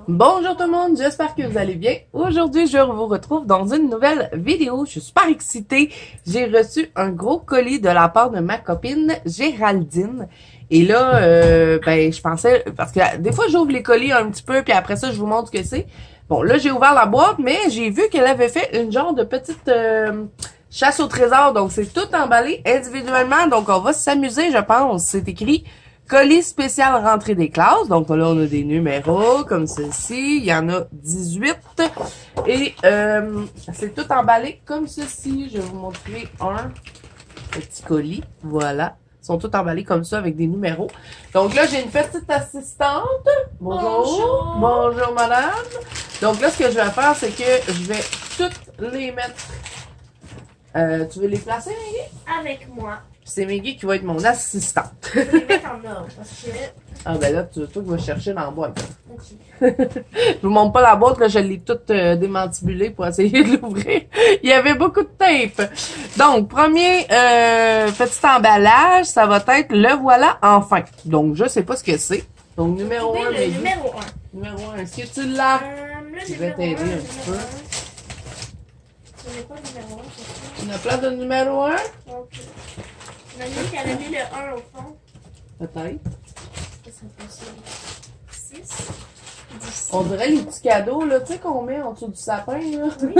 Bonjour tout le monde, j'espère que vous allez bien. Aujourd'hui, je vous retrouve dans une nouvelle vidéo. Je suis super excitée. J'ai reçu un gros colis de la part de ma copine Géraldine. Et là, je pensais, parce que des fois, j'ouvre les colis un petit peu, puis après ça, je vous montre ce que c'est. Bon, là, j'ai ouvert la boîte, mais j'ai vu qu'elle avait fait une genre de petite chasse au trésor. Donc, c'est tout emballé individuellement. Donc, on va s'amuser, je pense. C'est écrit colis spécial rentrée des classes. Donc là, on a des numéros comme ceci. Il y en a 18. Et c'est tout emballé comme ceci. Je vais vous montrer un petit colis. Voilà. Ils sont tous emballés comme ça avec des numéros. Donc là, j'ai une petite assistante. Bonjour. Bonjour, madame. Donc là, ce que je vais faire, c'est que je vais toutes les mettre. Tu veux les placer, Maggie? Avec moi. C'est Maggie qui va être mon assistante. Je vais les mettre en ordre parce que... Ah ben là, toi qui vas chercher dans la boîte. Ok. Je vous montre pas la boîte, là, je l'ai toute démantibulée pour essayer de l'ouvrir. Il y avait beaucoup de tape. Donc, premier petit emballage, ça va être le voilà enfin. Donc, je sais pas ce que c'est. Donc, numéro 1, le numéro 1. Numéro 1, est-ce que tu l'as? Je vais t'aider un petit peu. Ce n'est pas le numéro 1, c'est ça? Tu as plein de numéro 1? Ok. Mamie, elle a mis le 1 au fond. Peut-être. Ça serait possible. 6. 10. On dirait les petits cadeaux, là, tu sais, qu'on met en dessous du sapin, là. Oui.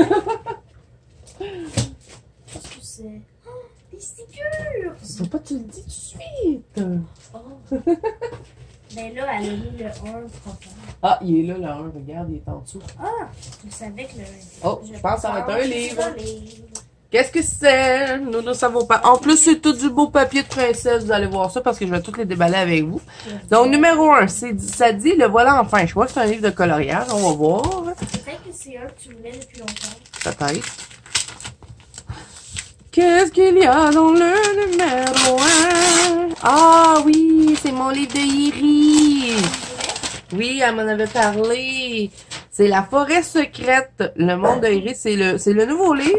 Qu'est-ce que c'est? Oh, des stickers! Faut pas que tu le dis tout de suite. Oh. Ben là, elle a mis le 1 propre. Ah, il est là, le 1. Regarde, il est en dessous. Ah! Je savais que le... Oh, je pense que ça va être un livre. C'est livre. Qu'est-ce que c'est? Nous ne savons pas. En plus, c'est tout du beau papier de princesse. Vous allez voir ça parce que je vais toutes les déballer avec vous. Donc, numéro 1, ça dit le voilà enfin. Je crois que c'est un livre de coloriage. On va voir. Peut-être que c'est un que tu voulais depuis longtemps. Peut-être. Qu'est-ce qu'il y a dans le numéro 1? Ah oui, c'est mon livre de Iri. Oui, elle m'en avait parlé. C'est La forêt secrète. Le monde de Iri, c'est le nouveau livre.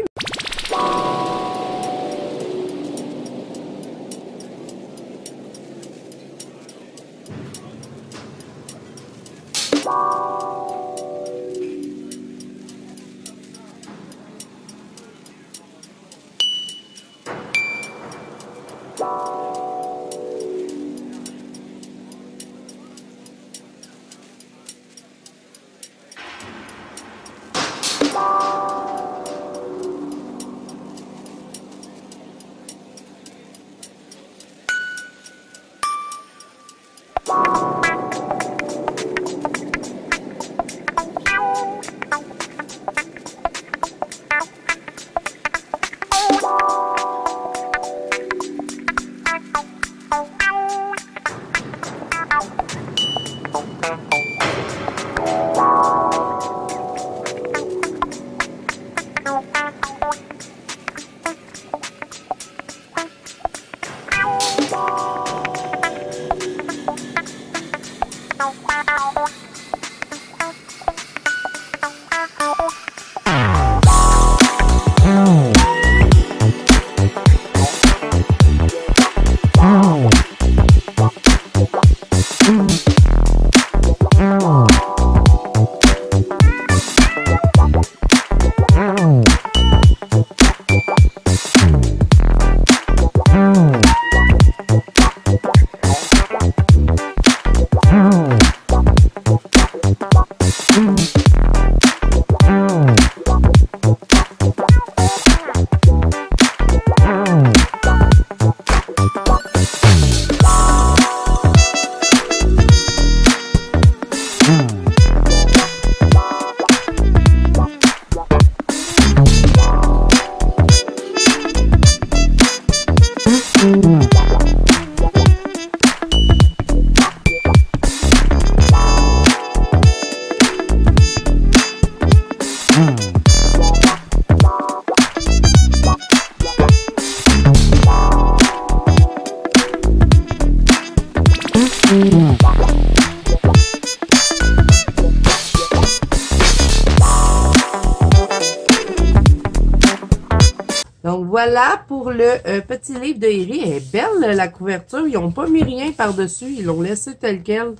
Donc voilà pour le petit livre de Iri. Elle est belle la couverture. Ils n'ont pas mis rien par-dessus. Ils l'ont laissé tel quel.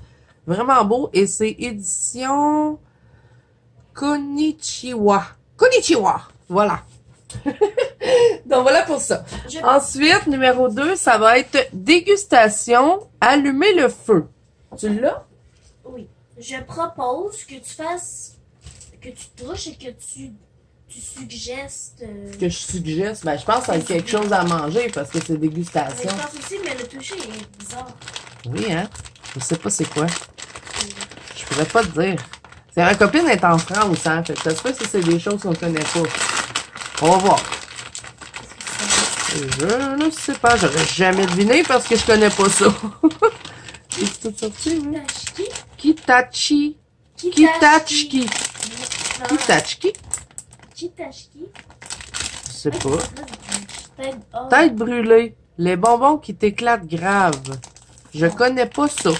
Vraiment beau. Et c'est édition Konichiwa. Konichiwa! Voilà. Donc voilà pour ça. Ensuite, numéro 2, ça va être dégustation, allumer le feu. Tu l'as? Oui. Je propose que tu fasses, que tu touches et que tu suggestes. Que je suggère, ben, je pense que c'est quelque chose à manger parce que c'est Mais dégustation. je pense aussi, mais le toucher est bizarre. Oui, hein? Je sais pas c'est quoi. Je pourrais pas te dire. C'est ma copine est en France, hein? Fait que ça se peut si c'est des choses qu'on connaît pas. On va voir. Je ne sais pas, j'aurais jamais deviné parce que je connais pas ça. C'est tout sorti, oui. Kitachki. Kitachki. Kitachki? Kitachki. Je sais pas. Tête brûlée. Les bonbons qui t'éclatent grave. Je connais pas ça.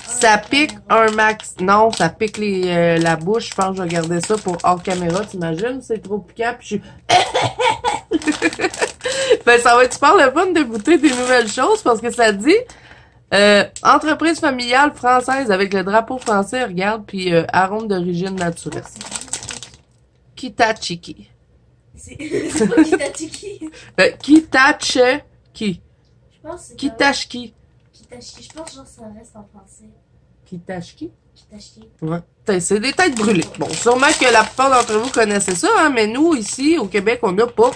Ça pique un max. Non, ça pique la bouche. Je pense que je vais garder ça pour hors caméra. T'imagines? C'est trop piquant. Puis je suis... Ben, ça va être super le fun de goûter des nouvelles choses parce que ça dit entreprise familiale française avec le drapeau français, regarde, puis arôme d'origine naturelle. Kitachiki. C'est pas Kitachki. Kitachki. Je pense que c'est Kitachki. Kitachki. Je pense que genre ça reste en français. Kitachki? Kitachki. Ouais. C'est des têtes brûlées. Bon, sûrement que la plupart d'entre vous connaissez ça, hein, mais nous, ici, au Québec, on n'a pas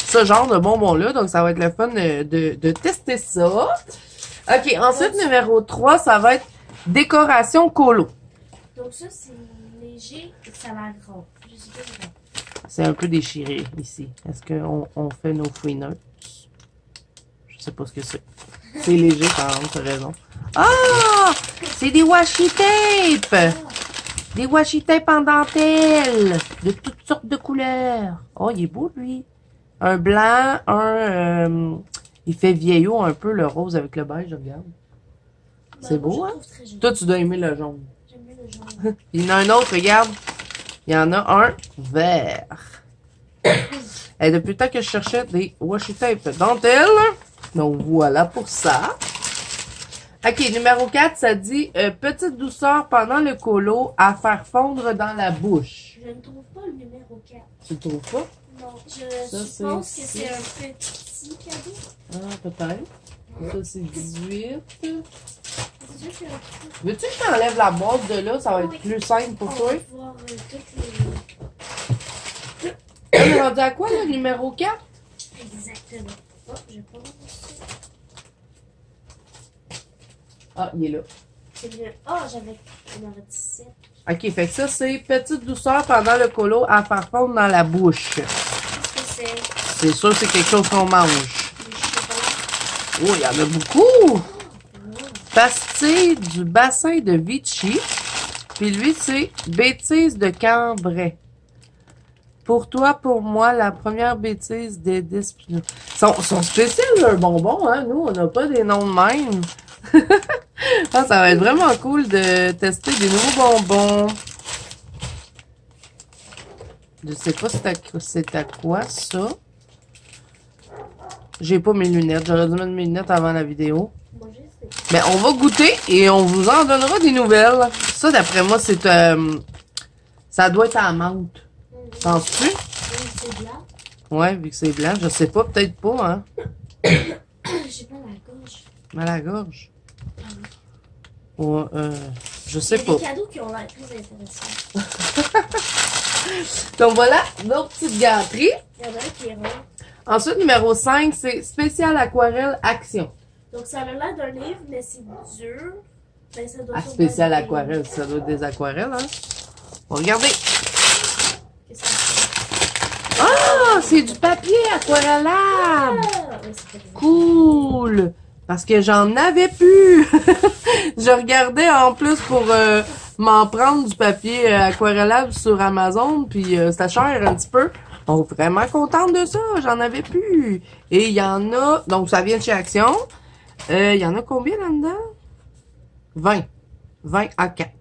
ce genre de bonbons-là, donc ça va être le fun de tester ça. OK, ensuite, numéro 3, ça va être décoration colo. Donc ça, c'est léger et ça a l'air gros. Je sais pas vraiment. C'est un peu déchiré, ici. Est-ce qu'on fait nos fouineuses? Je sais pas ce que c'est. C'est léger, par exemple, t'as raison. Ah! C'est des washi tape! Des washi tape en dentelle! De toutes sortes de couleurs. Oh, il est beau, lui. Un blanc, il fait vieillot un peu, le rose avec le beige, regarde. C'est beau, hein? Toi, tu dois aimer le jaune. J'aime bien le jaune. Il y en a un autre, regarde. Il y en a un vert. Et depuis le temps que je cherchais des washi tape dentelle. Donc, voilà pour ça. OK, numéro 4, ça dit petite douceur pendant le colo à faire fondre dans la bouche. Je ne trouve pas le numéro 4. Tu le trouves pas? Non, je suppose que c'est un petit cadeau. Ah, peut-être. Ça, c'est 18. C'est sûr que Veux-tu que je t'enlève la boîte de là? Ça va être Oui. plus simple pour on toi. va voir toutes les... On est rendu à quoi, le numéro 4? Exactement. Oh, je pas voir ça. Ah, il est là. C'est le... Oh, j'avais numéro 17. OK, fait que ça, c'est petite douceur pendant le colo à faire fondre dans la bouche. Qu'est-ce que c'est? C'est sûr que c'est quelque chose qu'on mange. Du chocolat. Oh, il y en a beaucoup! Pastille du bassin de Vichy. Puis lui, c'est bêtise de Cambrai. Pour toi, pour moi, la première bêtise d'Edith Pinot. Sont spéciaux, leurs bonbons, hein? Nous, on n'a pas des noms de même. Ah, ça va être vraiment cool de tester des nouveaux bonbons. Je sais pas c'est à quoi, ça. J'ai pas mes lunettes. J'aurais dû mettre mes lunettes avant la vidéo. Moi, je sais. Mais on va goûter et on vous en donnera des nouvelles. Ça, d'après moi, c'est... ça doit être à la menthe. Penses-tu? Oui, c'est blanc. Ouais, vu que c'est blanc. Je sais pas, peut-être pas, hein. J'ai pas la gorge. Mal à la gorge. Ouais, je sais Il y a pas. des cadeaux qui ont l'air très intéressants. Donc voilà, nos petites gâteries. Il y en a un qui est rond. Ensuite, numéro 5, c'est spécial aquarelle action. Donc, ça a l'air d'un livre, mais c'est dur. Ben, ça doit Ah, sûrement spécial être aquarelle, ça doit être des aquarelles, hein. Bon, regardez. Qu'est-ce que c'est? Ah, c'est du papier aquarellable. Ah! Oui, c'est pas Cool! Parce que j'en avais plus! Je regardais en plus pour m'en prendre du papier aquarellable sur Amazon, puis c'était cher un petit peu. Donc, vraiment contente de ça, j'en avais plus! Et il y en a, donc ça vient de chez Action. Il y en a combien là-dedans? 20. 20 à 4.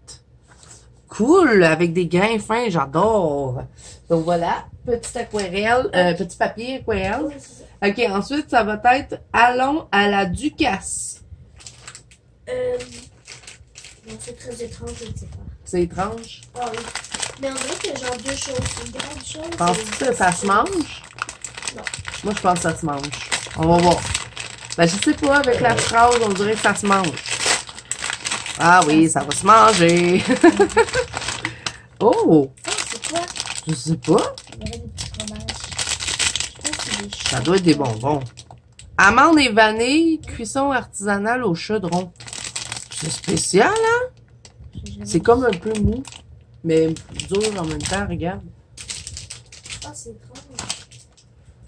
Cool! Avec des grains fins, j'adore! Donc voilà, petit aquarelle, petit papier aquarelle. Oui, c'est ça. OK, ensuite, ça va être Allons à la Ducasse. Non, c'est très étrange, je ne sais pas. C'est étrange. Ah oui. Mais on dirait qu'il y a genre deux choses. Une grande chose. Penses-tu que ça se mange? Non. Moi, je pense que ça se mange. On va voir. Ben, je sais pas, avec la phrase, on dirait que ça se mange. Ah oui, ça va se manger. Oh! Ah, c'est quoi? Je sais pas. On dirait des petits fromages. Je pense que c'est des Ça doit être des bonbons. Amandes et vanille, cuisson artisanale au chaudron. C'est spécial, hein? C'est comme un peu mou, mais dur en même temps, regarde. Ah, c'est étrange.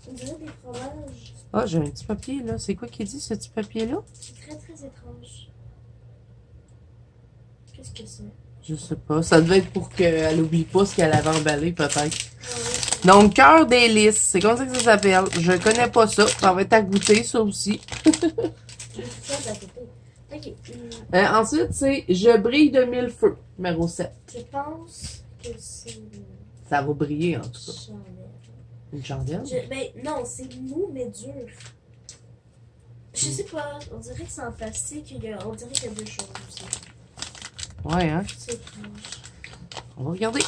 On dirait des fromages. Ah, j'ai un petit papier, là. C'est quoi qui dit, ce petit papier-là? C'est très, très étrange. Qu'est-ce que c'est? Je sais pas. Ça devait être pour qu'elle oublie pas ce qu'elle avait emballé, peut-être. Ah, oui. Donc, cœur des lys. C'est comme ça que ça s'appelle. Je connais pas ça. Ça va être à goûter, ça aussi. Ça, d'à côté. Ok. Ensuite, c'est Je brille de mille feux, numéro 7. Je pense que c'est Ça va briller, en tout cas. chandelle. Une chandelle? Ben, non, c'est mou, mais dur. Je sais pas. On dirait que c'est en plastique. On dirait qu'il y a deux choses aussi. Ouais, hein? C'est étrange. On va regarder.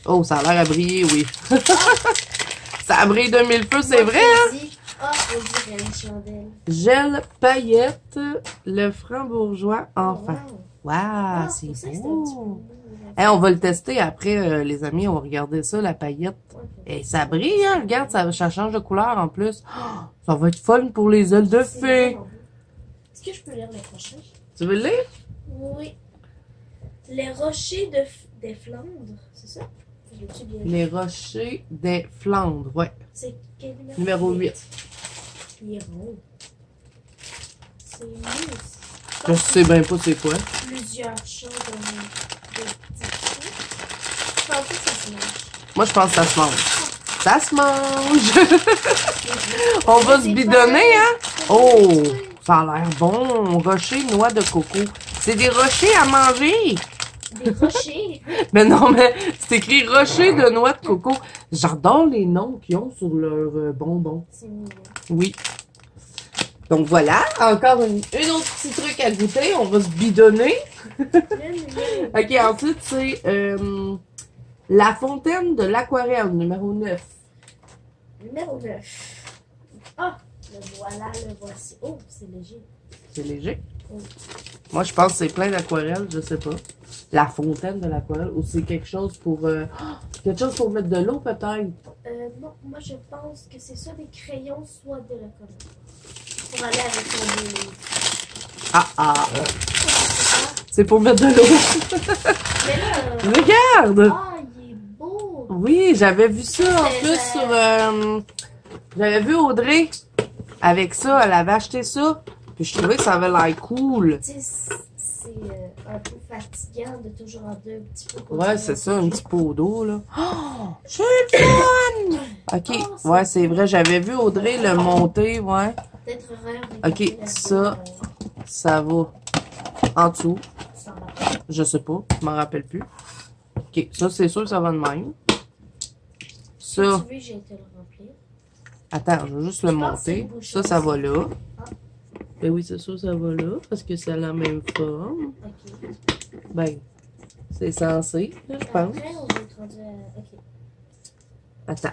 Oh, ça a l'air à briller, oui. Ça brille de mille feux, c'est Moi, vrai, hein? je dis, ah, on dirait une chandelle. Gel paillette, le franc-bourgeois enfant. Wow. Wow, Ah, c'est pour ça que c'était un petit peu beau. mou. Hey, on va le tester après, les amis. On va regarder ça, la paillette. Et ça brille, hein? Regarde, ça change de couleur en plus. Oh, ça va être fun pour les ailes de C'est fée. vraiment beau. Est-ce que je peux lire le prochain? Tu veux le lire? Oui. Les rochers des Flandres, c'est ça? Je l'ai-tu bien lu? Les rochers des Flandres, ouais. C'est quel numéro? Numéro 8. Il est rond. C'est mousse. Je sais bien pas c'est quoi. Plusieurs choses de petits trucs. Je pense que ça se mange. Moi, je pense que ça se mange. Ça se mange! On va se bidonner, hein? Oh! Ça a l'air bon! Rocher, noix de coco. C'est des rochers à manger! Des rochers. Mais non, mais c'est écrit rocher de noix de coco. J'adore les noms qu'ils ont sur leurs bonbons. C'est mignon. Oui. Donc voilà, encore une autre petit truc à goûter. On va se bidonner. Ok, ensuite, c'est la fontaine de l'aquarelle, numéro 9. Numéro 9. Ah, le voilà, le voici. Oh, c'est léger. C'est léger. Oui. Moi, je pense que c'est plein d'aquarelles, je sais pas. La fontaine de l'aquarelle, ou c'est quelque chose pour... quelque chose pour mettre de l'eau, peut-être. Non, moi je pense que c'est soit des crayons, soit de la colle. Pour aller avec mon livre. Ah! C'est pour mettre de l'eau. Mais là, Regarde! ah, il est beau. Oui, j'avais vu ça en C'est plus sur... j'avais vu Audrey avec ça, elle avait acheté ça. Puis je trouvais que ça avait l'air cool. Tu sais, c'est un peu fatigant de toujours en deux petits peu. Ouais, c'est ça, un petit pot d'eau, là. Oh! C'est le fun! Ok, Oh, ouais, c'est vrai, j'avais vu Audrey le monter, ouais. Peut-être rare. Ok, ça, ça va en dessous. Ça va. Je sais pas, je m'en rappelle plus. Ok, ça, c'est sûr que ça va de même. Ça, Tu veux, j'ai été le remplir. attends, je vais juste le Je pense que c'est monter. une bouchon. Ça va là. Ah. Ben oui, c'est sûr, ça va là, parce que c'est la même forme. Ok. Ben, c'est censé, là, je pense. Après, on va être rendu à. Ok. Attends.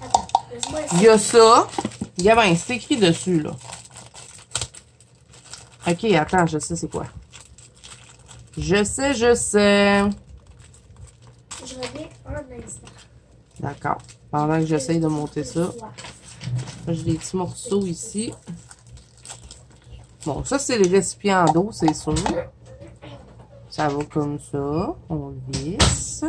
Attends, laisse-moi Il y a ça. Il y a ben, c'est écrit dessus, là. Ok, attends, je sais c'est quoi. Je sais. Je reviens un instant. D'accord. Pendant que j'essaye de monter ça. J'ai des petits morceaux ici. Bon, ça, c'est le récipient d'eau, c'est sûr. Ça va comme ça. On le visse.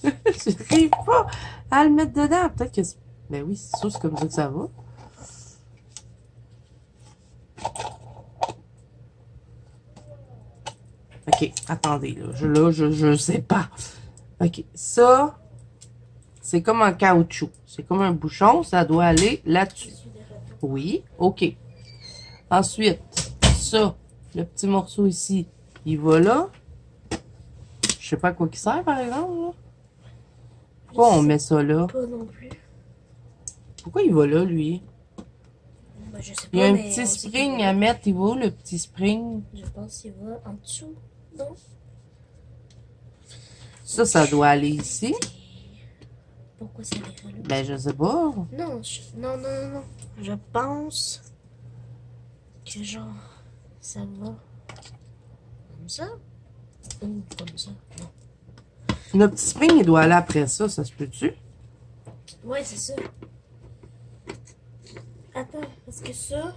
Je n'arrive pas à le mettre dedans. Peut-être que... Ben oui, c'est sûr, c'est comme ça que ça va. Ok, attendez, là, je sais pas. Ok, ça, c'est comme un caoutchouc. C'est comme un bouchon, ça doit aller là-dessus. Oui, ok. Ensuite, ça, le petit morceau ici, il va là. Je sais pas à quoi il sert, par exemple, là. Pourquoi on met ça là? Pas non plus. Pourquoi il va là, lui? Ben, je sais pas, Il y a un mais petit on sait spring qu'il à va. mettre. Il va où, le petit spring? Je pense qu'il va en dessous. Non? Ça doit aller ici. Pourquoi ça irait là? Ben, je sais pas. Non, non. Je pense que genre, ça va comme ça ou comme ça. Non. Le petit spring, il doit aller après ça. Ça se peut-tu? Ouais, c'est ça. Attends, parce que ça,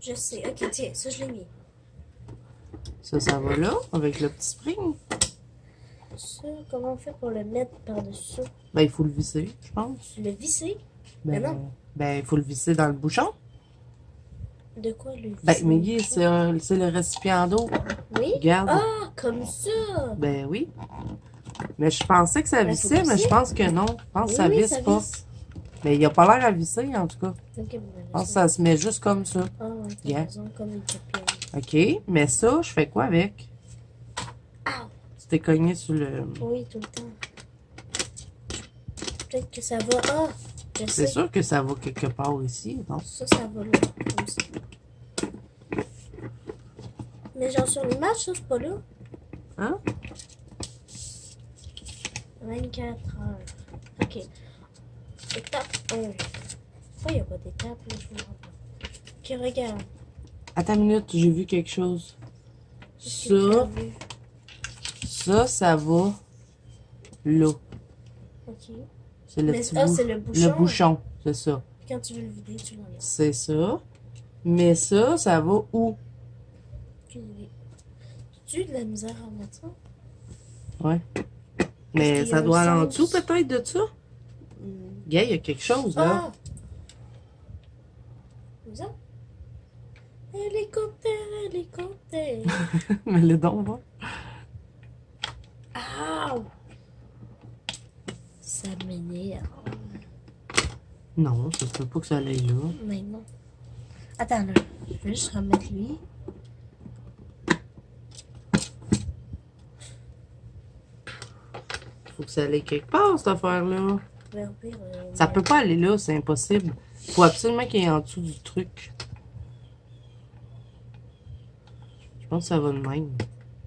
je sais. Ok, tiens, ça je l'ai mis. Ça va là, avec le petit spring. Ça, comment on fait pour le mettre par-dessus ça? Ben, il faut le visser, je pense. Le visser? Ben, Mais non. Ben, il faut le visser dans le bouchon. De quoi le visser? Ben, mais Guy, c'est le récipient d'eau. Oui? Regarde. Ah, comme ça! Ben oui. Mais je pensais que ça Ben, vissait, faut mais je visser. pense que non. Je pense que Oui, ça oui, visse ça pas. visse. Mais il a pas l'air à visser, en tout cas. Ok, ben, Je pense que ça se met juste comme ça. Ah, ouais, t'as Yeah. raison, comme une copine. OK. Mais ça, je fais quoi avec? Ah! Tu t'es cogné sur le... Oui, tout le temps. Peut-être que ça va. Ah! Je C'est sais. sûr que ça va quelque part ici, non? Ça va là. Comme ça. Mais genre sur l'image, ça, c'est pas là. Hein? 24 heures. Ok. Étape 1. Pourquoi il n'y a pas d'étape là? Je comprends pas. Ok, regarde. Attends une minute, j'ai vu quelque chose. Qu'est-ce que tu as Ça, vu? ça va là. Ok. C'est le Mais petit c'est le bouchon. Le bouchon, c'est ça. Quand tu veux le vider, tu l'enlèves. C'est ça. Mais ça va où? Aucune idée. Tu as de la misère à mettre ça? Ouais. Mais qu'il y a ça un doit aller en sens? dessous peut-être de ça? Gars, il y a quelque chose là. Ah! Comme ça? Hélicoptère. Mais le don va. Aouh! Ça m'énerve. Non, ça se peut pas que ça aille là. Mais non. Attends, là. Je vais juste remettre lui. Faut que ça aille quelque part cette affaire-là. Mais au pire, Ça peut pas aller là, c'est impossible. Faut absolument qu'il y ait en dessous du truc. Je pense que ça va de même.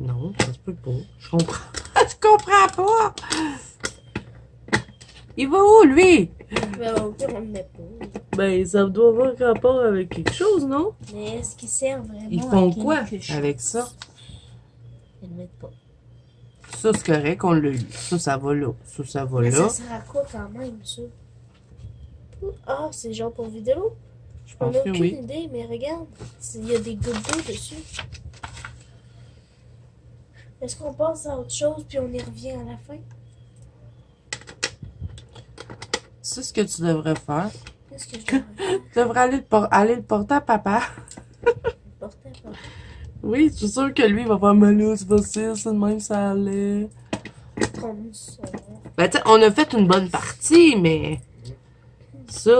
Non, ça se peut pas. Je comprends. Je comprends pas. Il va où, lui? Mais au pire, on le met pas. Ben, ça doit avoir rapport avec quelque chose, non? Mais est-ce qu'ils servent vraiment Ils font à quoi quelque chose? avec ça? Ils le mettent pas. Ça, c'est correct, on l'a eu. Ça va là. Ça va Mais là. ça sert à quoi quand même, ça? Ah, c'est genre pour vidéo? Je pense n'en ai que aucune oui. idée, mais regarde. Il y a des gouttes d'eau dessus. Est-ce qu'on passe à autre chose puis on y revient à la fin? C'est ce que tu devrais faire. Qu'est-ce que je devrais faire? Tu devrais aller le porter à papa. Porter à papa. Oui, je suis sûre que lui, il va faire mal là, c'est facile, c'est de même, ça allait. Comme ça. Ben, tu sais, on a fait une bonne partie, mais ça,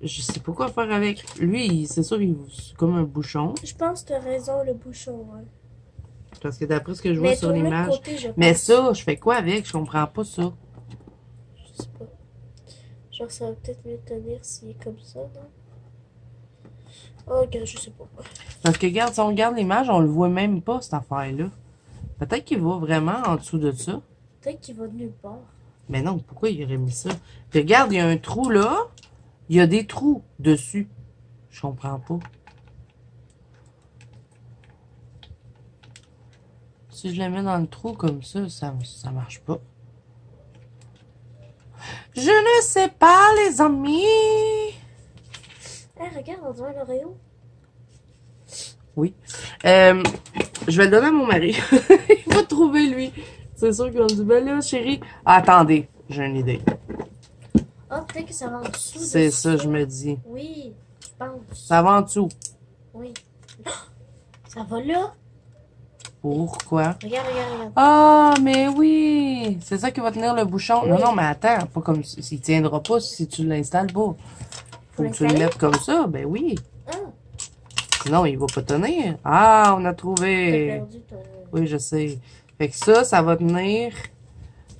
je sais pas quoi faire avec. Lui, c'est sûr, c'est comme un bouchon. Je pense que tu as raison, le bouchon, ouais. Parce que d'après ce que je vois Mais sur tourne-le de l'image. côté, je Mais pense. ça, je fais quoi avec? Je comprends pas ça. Je sais pas. Genre, ça va peut-être mieux tenir s'il est comme ça, non? Oh, ok, je sais pas. Parce que, regarde, si on regarde l'image, on le voit même pas, cette affaire-là. Peut-être qu'il va vraiment en dessous de ça. Peut-être qu'il va de nulle part. Mais non, pourquoi il aurait mis ça? Puis regarde, il y a un trou là. Il y a des trous dessus. Je comprends pas. Si je le mets dans le trou comme ça marche pas. Je ne sais pas, les amis. Hey, regarde, on dirait l'Oreo. Oui. Je vais le donner à mon mari. Il va trouver, lui. C'est sûr qu'il va me dire, ben là, chérie. Ah, attendez, j'ai une idée. Ah, peut-être que ça va en dessous. C'est de ça, je me dis. Oui, je pense. Ça va en dessous. Oui. Ça va là. Pourquoi? Regarde. Ah, mais oui! C'est ça qui va tenir le bouchon. Non, non, mais attends, pas comme s'il tiendra pas si tu l'installes pas. Faut que tu le l'installer? mettes comme ça, ben oui. Ah, Sinon, il va pas tenir. Ah, on a t'as trouvé. perdu ton... Oui, je sais. Fait que ça va tenir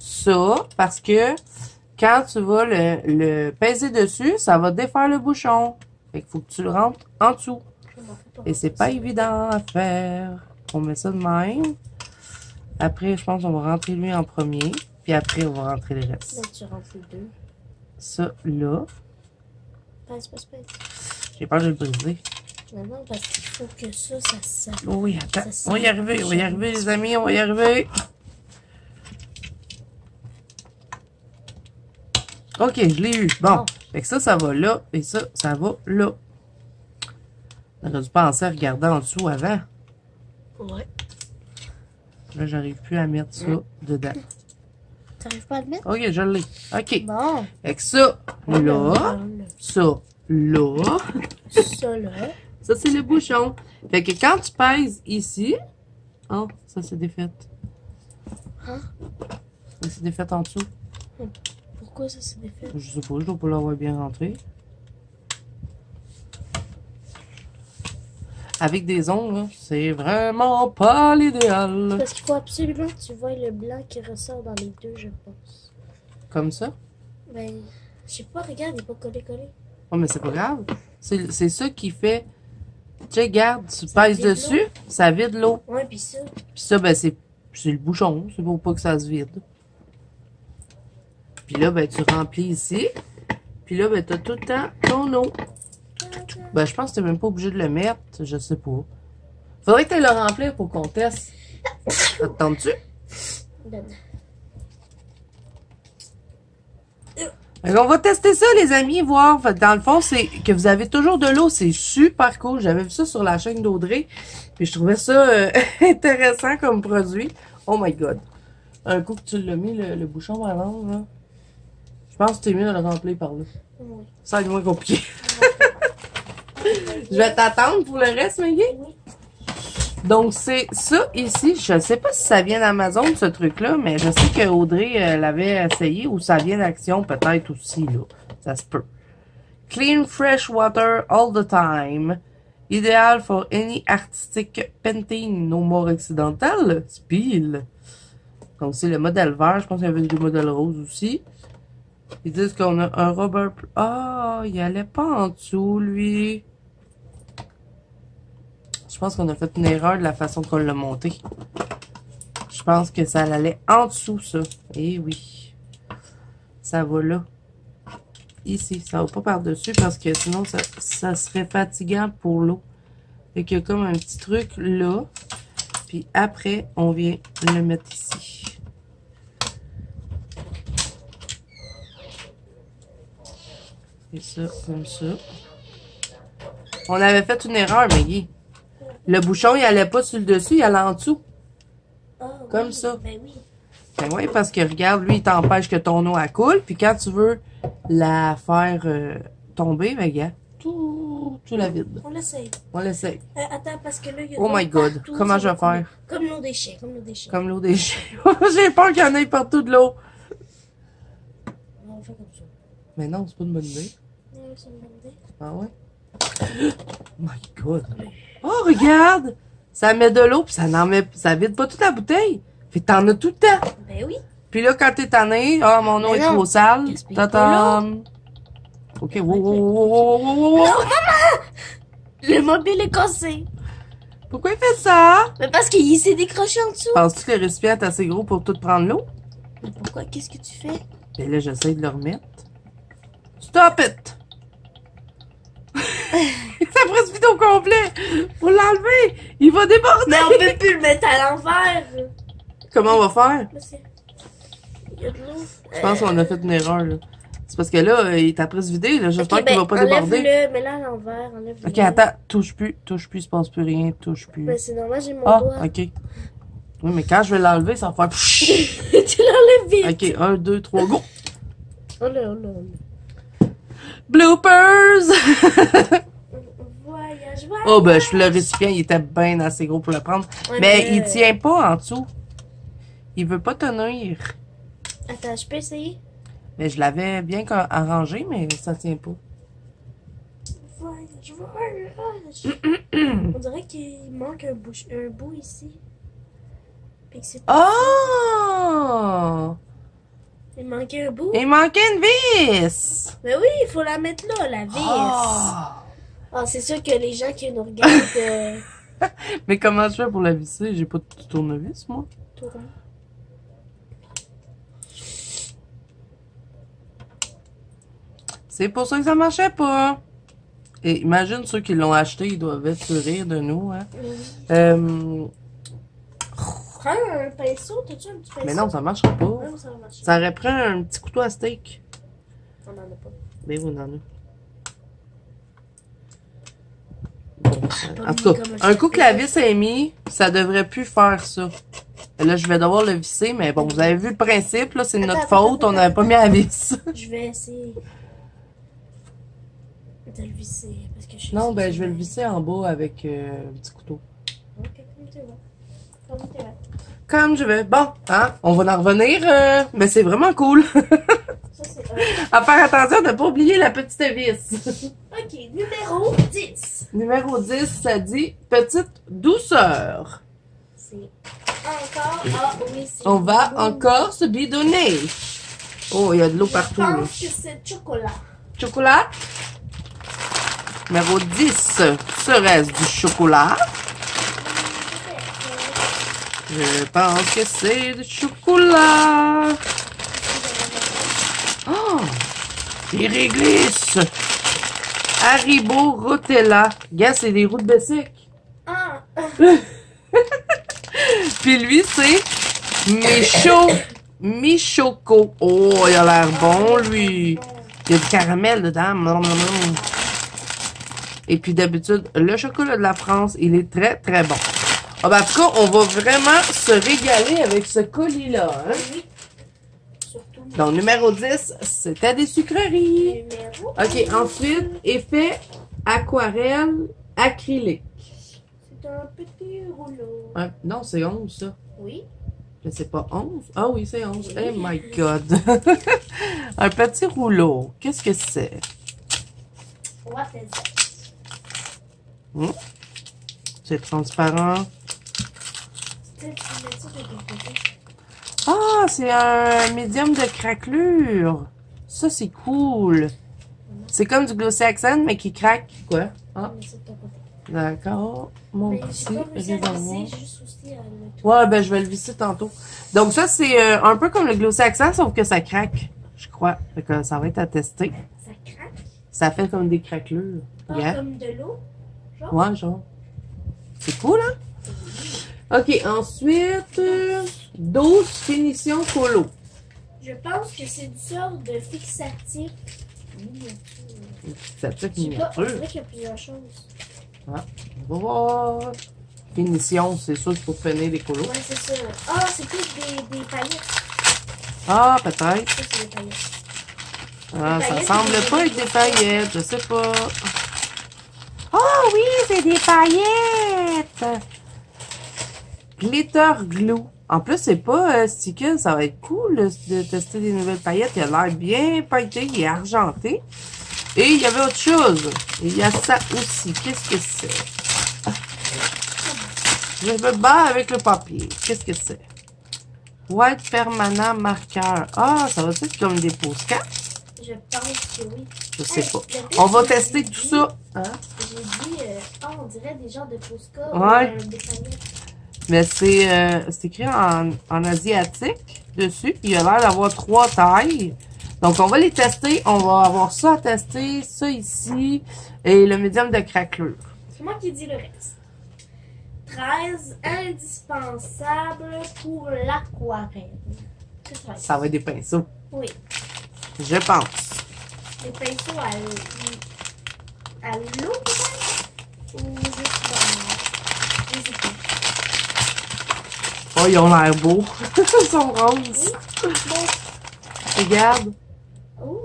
ça, parce que quand tu vas le peser dessus, ça va défaire le bouchon. Fait qu'il faut que tu le rentres en dessous. Je m'en fous pas. Et c'est pas évident à faire. On met ça de même. Après, je pense qu'on va rentrer lui en premier. Puis après, on va rentrer le reste. Là, tu rentres les deux. Ça, là. Pèse. J'ai peur de le briser. Maintenant, parce qu'il faut que ça se... Oh oui, attends. Ça On va y arriver, les amis. On va y arriver. OK, je l'ai eu. Bon. Fait que ça va là. Et ça va là. On aurait dû penser à regarder en dessous avant. Ouais. Là, j'arrive plus à mettre ça dedans. T'arrives pas à le mettre? OK, je l'ai. OK. Bon. Fait que ça, là. Ça, là. Ça, là. Ça, c'est le bouchon. Fait que quand tu pèses ici... Oh, ça s'est défait. Hein? Ça s'est défait en dessous. Pourquoi ça s'est défait? Je sais pas, je dois pas l'avoir bien rentré. Avec des ongles, là, c'est vraiment pas l'idéal. Parce qu'il faut absolument que tu vois le blanc qui ressort dans les deux, je pense. Comme ça? Ben, je sais pas, regarde, il est pas collé. Oh, mais c'est pas grave. C'est ça qui fait... Tu sais, regarde, tu Ça pèses vide dessus, ça vide l'eau. Ouais, puis ça. Puis ça, ben, c'est le bouchon. C'est pour pas que ça se vide. Puis là, ben, tu remplis ici. Puis là, ben, t'as tout le temps ton eau. Ben, je pense que t'es même pas obligé de le mettre. Je sais pas. Faudrait que tu le remplir pour qu'on teste. Ça te tente-tu? Donne. Donc, on va tester ça, les amis, voir. Fait, dans le fond, c'est que vous avez toujours de l'eau. C'est super cool. J'avais vu ça sur la chaîne d'Audrey. Puis je trouvais ça intéressant comme produit. Oh my God. Un coup que tu l'as mis, le bouchon à l'angle, là. Je pense que c'est mieux de le remplir par là. Oui. Ça va être moins compliqué. Je vais t'attendre pour le reste, Maggie. Oui. Donc, c'est ça ici. Je sais pas si ça vient d'Amazon, ce truc-là, mais je sais que Audrey l'avait essayé ou ça vient d'Action peut-être aussi, là. Ça se peut. Clean fresh water all the time. Ideal for any artistic painting. No more accidental. Spill. Donc, c'est le modèle vert. Je pense qu'il y avait des modèles roses aussi. Ils disent qu'on a un rubber... Ah, il allait pas en dessous, lui. Je pense qu'on a fait une erreur de la façon qu'on l'a monté. Je pense que ça allait en dessous, ça. Eh oui. Ça va là. Ici. Ça va pas par-dessus parce que sinon, ça serait fatigant pour l'eau. Fait qu'il y a comme un petit truc là. Puis après, on vient le mettre ici. Et ça, comme ça. On avait fait une erreur, Maggie. Le bouchon, il allait pas sur le dessus, il allait en dessous. Ah, Comme oui. ça. Ben oui. Ben oui, parce que regarde, lui, il t'empêche que ton eau elle coule. Puis quand tu veux la faire tomber, ben regarde, tout la vide. On l'essaye. On l'essaye. Attends, parce que là, il y a... Oh my God, partout, comment ça je vais va couler. faire? Comme l'eau des chiens, comme l'eau des chiens. Comme l'eau des chiens. J'ai peur qu'il y en ait partout de l'eau. On va faire comme ça. Mais non, c'est pas une bonne idée. Ouais, c'est une bonne idée. Ah ouais? Oh my God. Oh, regarde! Ça met de l'eau, puis ça vide pas toute la bouteille. Fait que t'en as tout le temps. Ben oui. Puis là, quand t'es tanné, ah, mon eau Mais est non, trop sale. gaspille pas Tatam. OK, wow. Le mobile est cassé. Pourquoi il fait ça? Mais parce qu'il s'est décroché en dessous. Penses-tu que le récipient est assez gros pour tout prendre l'eau? Mais pourquoi? Qu'est-ce que tu fais? Ben là, j'essaie de le remettre. Stop it! Ça presse vite au complet! Faut l'enlever! Il va déborder! Mais on peut plus le mettre à l'envers. Comment on va faire? Là, c'est... Il y a de l'eau. Je pense qu'on a fait une erreur, là. C'est parce que là, il est à presse vidé, là. J'espère qu'il va pas déborder. Enlève-le, mets-le à l'envers, enlève-le. Ok, attends. Touche plus, il se passe plus rien, touche plus. Ben, c'est normal, j'ai mon Ah, doigt. ok. Oui, mais quand je vais l'enlever, ça va faire... Tu l'enlèves vite. Ok, 1, 2, 3, go! Oh là, oh là, oh là. Bloopers! Voyage. Oh, ben, le récipient, il était bien assez gros pour le prendre. Ouais, Mais il tient pas en dessous. Il veut pas tenir. Attends, je peux essayer? Mais je l'avais bien arrangé, mais ça tient pas. Voyage. On dirait qu'il manque un bout ici. Puis que c'est... Oh! Il manquait un bout. Il manquait une vis! Mais oui, il faut la mettre là, la vis. Oh! Ah, c'est sûr que les gens qui nous regardent Mais comment je fais pour la visser? J'ai pas de tournevis, moi. tournent. C'est pour ça que ça marchait pas. Et imagine ceux qui l'ont acheté, ils doivent se rire de nous, hein. Prends un pinceau, t'as-tu un petit pinceau? Mais non, ça marchera pas. Non, ça va marcher. Ça aurait pris un petit couteau à steak. On en a pas. Mais oui, on en a. Bon, en tout cas, un coup que la vis est mise, ça devrait plus faire ça. Et là, je vais devoir le visser, mais bon, vous avez vu le principe, là, c'est de notre faute, on n'avait pas mis la vis. Je vais essayer de le visser. Parce que Non, ben, je vais le visser en bas avec un petit couteau. Ok, comme tu veux. Comme tu veux. Comme je veux. Bon, hein, on va en revenir, mais c'est vraiment cool. Ça, c'est À faire attention de ne pas oublier la petite vis. Ok, numéro 10. Numéro 10, ça dit petite douceur. C'est encore. Ah oui, c'est. On va encore se bidonner. Oh, il y a de l'eau partout. Je Là. pense que c'est chocolat. Chocolat. Numéro 10, serait-ce du chocolat? Je pense que c'est du chocolat. Oh! Des réglisses! Haribo Rotella. Gars, c'est des roux de Bessic. Ah! Puis lui, c'est Michoco. Oh, il a l'air bon, lui. Il y a du caramel dedans. Et puis d'habitude, le chocolat de la France, il est très, très bon. Ah ben, en tout cas, on va vraiment se régaler avec ce colis-là. Hein? Oui. Surtout. Donc, numéro 10, c'était des sucreries. Numéro. OK, ensuite, effet aquarelle acrylique. C'est un petit rouleau. Non, c'est 11, ça. Oui. Mais c'est pas 11? Ah oui, c'est 11. Oui. Oh my God. Un petit rouleau. Qu'est-ce que c'est? What is that? C'est transparent. Tu mets ça de ton côté. Ah, c'est un médium de craquelure. Ça, c'est cool. C'est comme du glossy accent, mais qui craque. Quoi? Ah, Tu mets ça de ton côté. d'accord. Mon Mais petit j'ai pas réussi à réservoir. visser, juste aussi à le Ouais, ben, je vais le visser tantôt. Donc, ça, c'est un peu comme le glossy accent, sauf que ça craque, je crois. Fait que ça va être à tester. Ça craque. Ça fait comme des craquelures. Ah, Yeah. comme de l'eau. Genre. Ouais, genre. C'est cool, hein? OK, ensuite, 12 finitions colo. Je pense que c'est une sorte de fixatif miniature. Ça fait Je sais pas, on miniature. dirait qu'il y a plusieurs choses. On va voir. Finition, c'est sûr qu'il faut finir les colos. Ouais, c'est ça. Ah, c'est plus des paillettes. Ah, peut-être. Ça, c'est des paillettes. Ah, Des ça paillettes, semble c'est pas des être des paillettes, je sais pas. Oh oui, c'est des paillettes! Glitter glue. En plus, c'est pas sticker, ça va être cool de tester des nouvelles paillettes. Il a l'air bien pailleté, il est argenté. Et il y avait autre chose. Il y a ça aussi. Qu'est-ce que c'est? Ah. Je me bats avec le papier. Qu'est-ce que c'est? White permanent marqueur. Ah, ça va être comme des postcards? Je pense que oui. Je sais Hey, pas. le pire, On va c'est que tester j'ai tout dit- ça. Hein? J'ai dit, on dirait des genres de postcards Ouais. ou des paillettes. Mais c'est écrit en asiatique dessus. Puis il a l'air d'avoir 3 tailles. Donc, on va les tester. On va avoir ça à tester, ça ici, et le médium de craquelure. C'est moi qui dis le reste. 13 indispensables pour l'aquarelle. C'est ça. Ça va être des pinceaux. Oui. Je pense. Des pinceaux à l'eau peut-être? Ou juste dans... Je sais pas. Oh, ils ont l'air beaux. Ils sont roses. Oui. Bon. Regarde. Oh.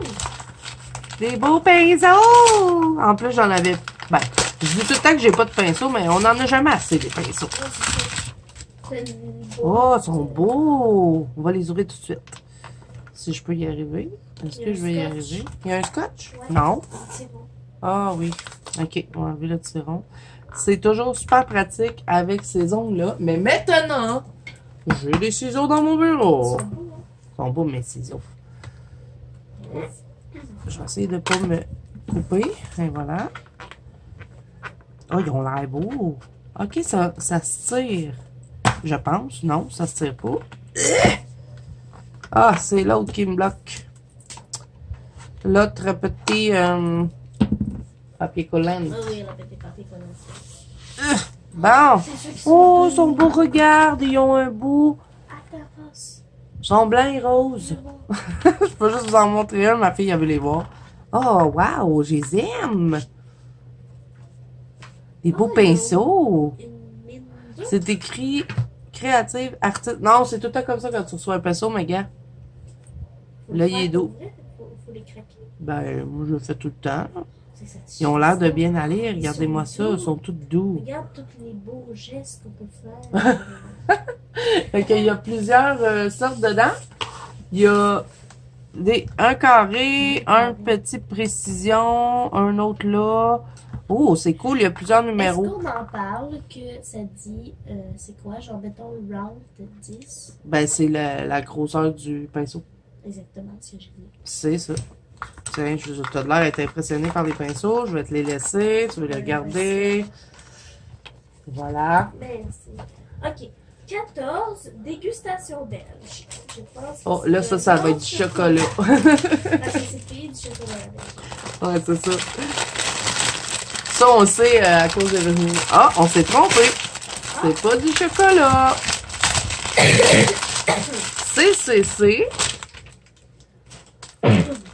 Des beaux pinceaux! En plus, j'en avais... Ben, je dis tout le temps que j'ai pas de pinceaux, mais on en a jamais assez, des pinceaux. Ouais, c'est ça. C'est une Oh, ils sont beaux! On va les ouvrir tout de suite. Si je peux y arriver. Est-ce Il y a que un je vais y scotch. arriver? Il y a un scotch? Ouais. Non. C'est bon. Ah oui. OK, on va enlever le tiron. C'est toujours super pratique avec ces ongles-là. Mais maintenant, j'ai des ciseaux dans mon Ils bureau. sont beaux, hein? Ils sont beaux, mes ciseaux. Je vais essayer de ne pas me couper. Et voilà. Oh, ils ont l'air beaux. Ok, ça se tire. Je pense. Non, ça se tire pas. Ah, c'est l'autre qui me bloque. L'autre petit papier collant. Ah oui, on a petit papier collant. Bon. C'est ceux qui Oh, ils doux. sont beaux, regarde. Ils ont un bout. À ta face. Ils sont blancs et roses. Je peux juste vous en montrer un. Ma fille, elle veut les voir. Oh, wow, je les aime. Des beaux Oh, pinceaux. Une mine d'eau. C'est écrit créative, artiste. Non, c'est tout le temps comme ça quand tu reçois un pinceau, mais gars. Faut Là, le il est faire doux. pour vrai, faut les craquer. Ben, moi, je le fais tout le temps. C'est satisfaisant. Ils ont l'air de bien aller. Regardez-moi ça. Ils sont tous doux. Regarde tous les beaux gestes qu'on peut faire. Fait qu'il y a plusieurs sortes dedans. Il y a un carré, un petit précision, un autre là. Oh, c'est cool. Il y a plusieurs Est-ce numéros. qu'on en parle que ça dit, c'est quoi, genre mettons round de 10? Ben, c'est la grosseur du pinceau. Exactement ce que j'ai dit. C'est ça. Tiens, tu as l'air d'être impressionné par les pinceaux. Je vais te les laisser. Tu veux les regarder. Voilà. Merci. Ok. 14, dégustation belge. Je pense que Oh, c'est là, le ça va bon être du chocolat. Parce que c'est payé du chocolat belge. Ouais, c'est ça. Ça, on sait à cause de Virginie. Ah, on s'est trompé. C'est pas du chocolat. CCC.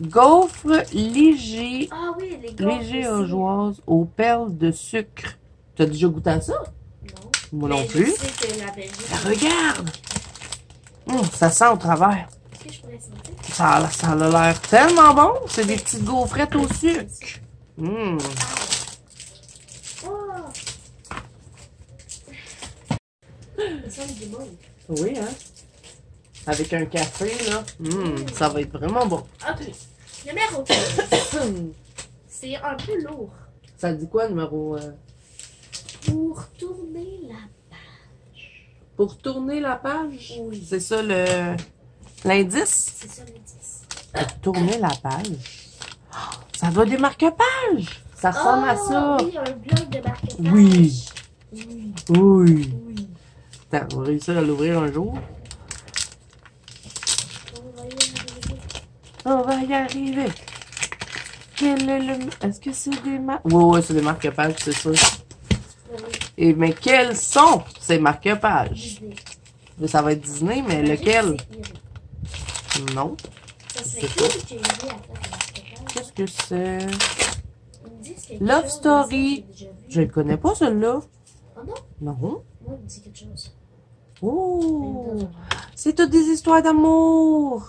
Gaufre léger, Ah oui, les gars. léger augeoise aux perles de sucre. T'as déjà goûté à ça? Non. Moi non Mais plus. Je sais que la Belgique. Ben, regarde! Ça sent au travers. Est-ce que je pourrais sentir? Ça a l'air tellement bon. C'est des petites gaufrettes au sucre. Hum. Oh! Ça sent du bon. Oui, hein? Avec un café, là. Ça va être vraiment bon. Ok. Numéro 15. C'est un peu lourd. Ça dit quoi, numéro... Pour tourner la page. Pour tourner la page? Oui. C'est ça l'indice? C'est ça l'indice. Tourner la page. Oh, ça doit des marque-pages. Ça ressemble à ça. Oui, un bloc de marque-page. Oui. Oui. Oui. Oui. Attends, on va réussir à l'ouvrir un jour. On va y arriver. On va y arriver. Quel est le... Est-ce que c'est des marques? Oui, c'est des marque-pages, c'est sûr. Oui. Et, mais quels sont ces marque-pages? Disney. Ça va être Disney, mais Imagine lequel? que c'est Iré. Non. Ça serait C'est cool qu'il y ait Iré à la place de marque-page. Qu'est-ce que c'est? Ils me disent quelque Love chose, Story. mais ça, j'ai déjà vu. Je ne connais pas, celui-là. Oh non? Non. Moi, il me dit quelque chose. Oh! Mais non, C'est toutes des histoires d'amour.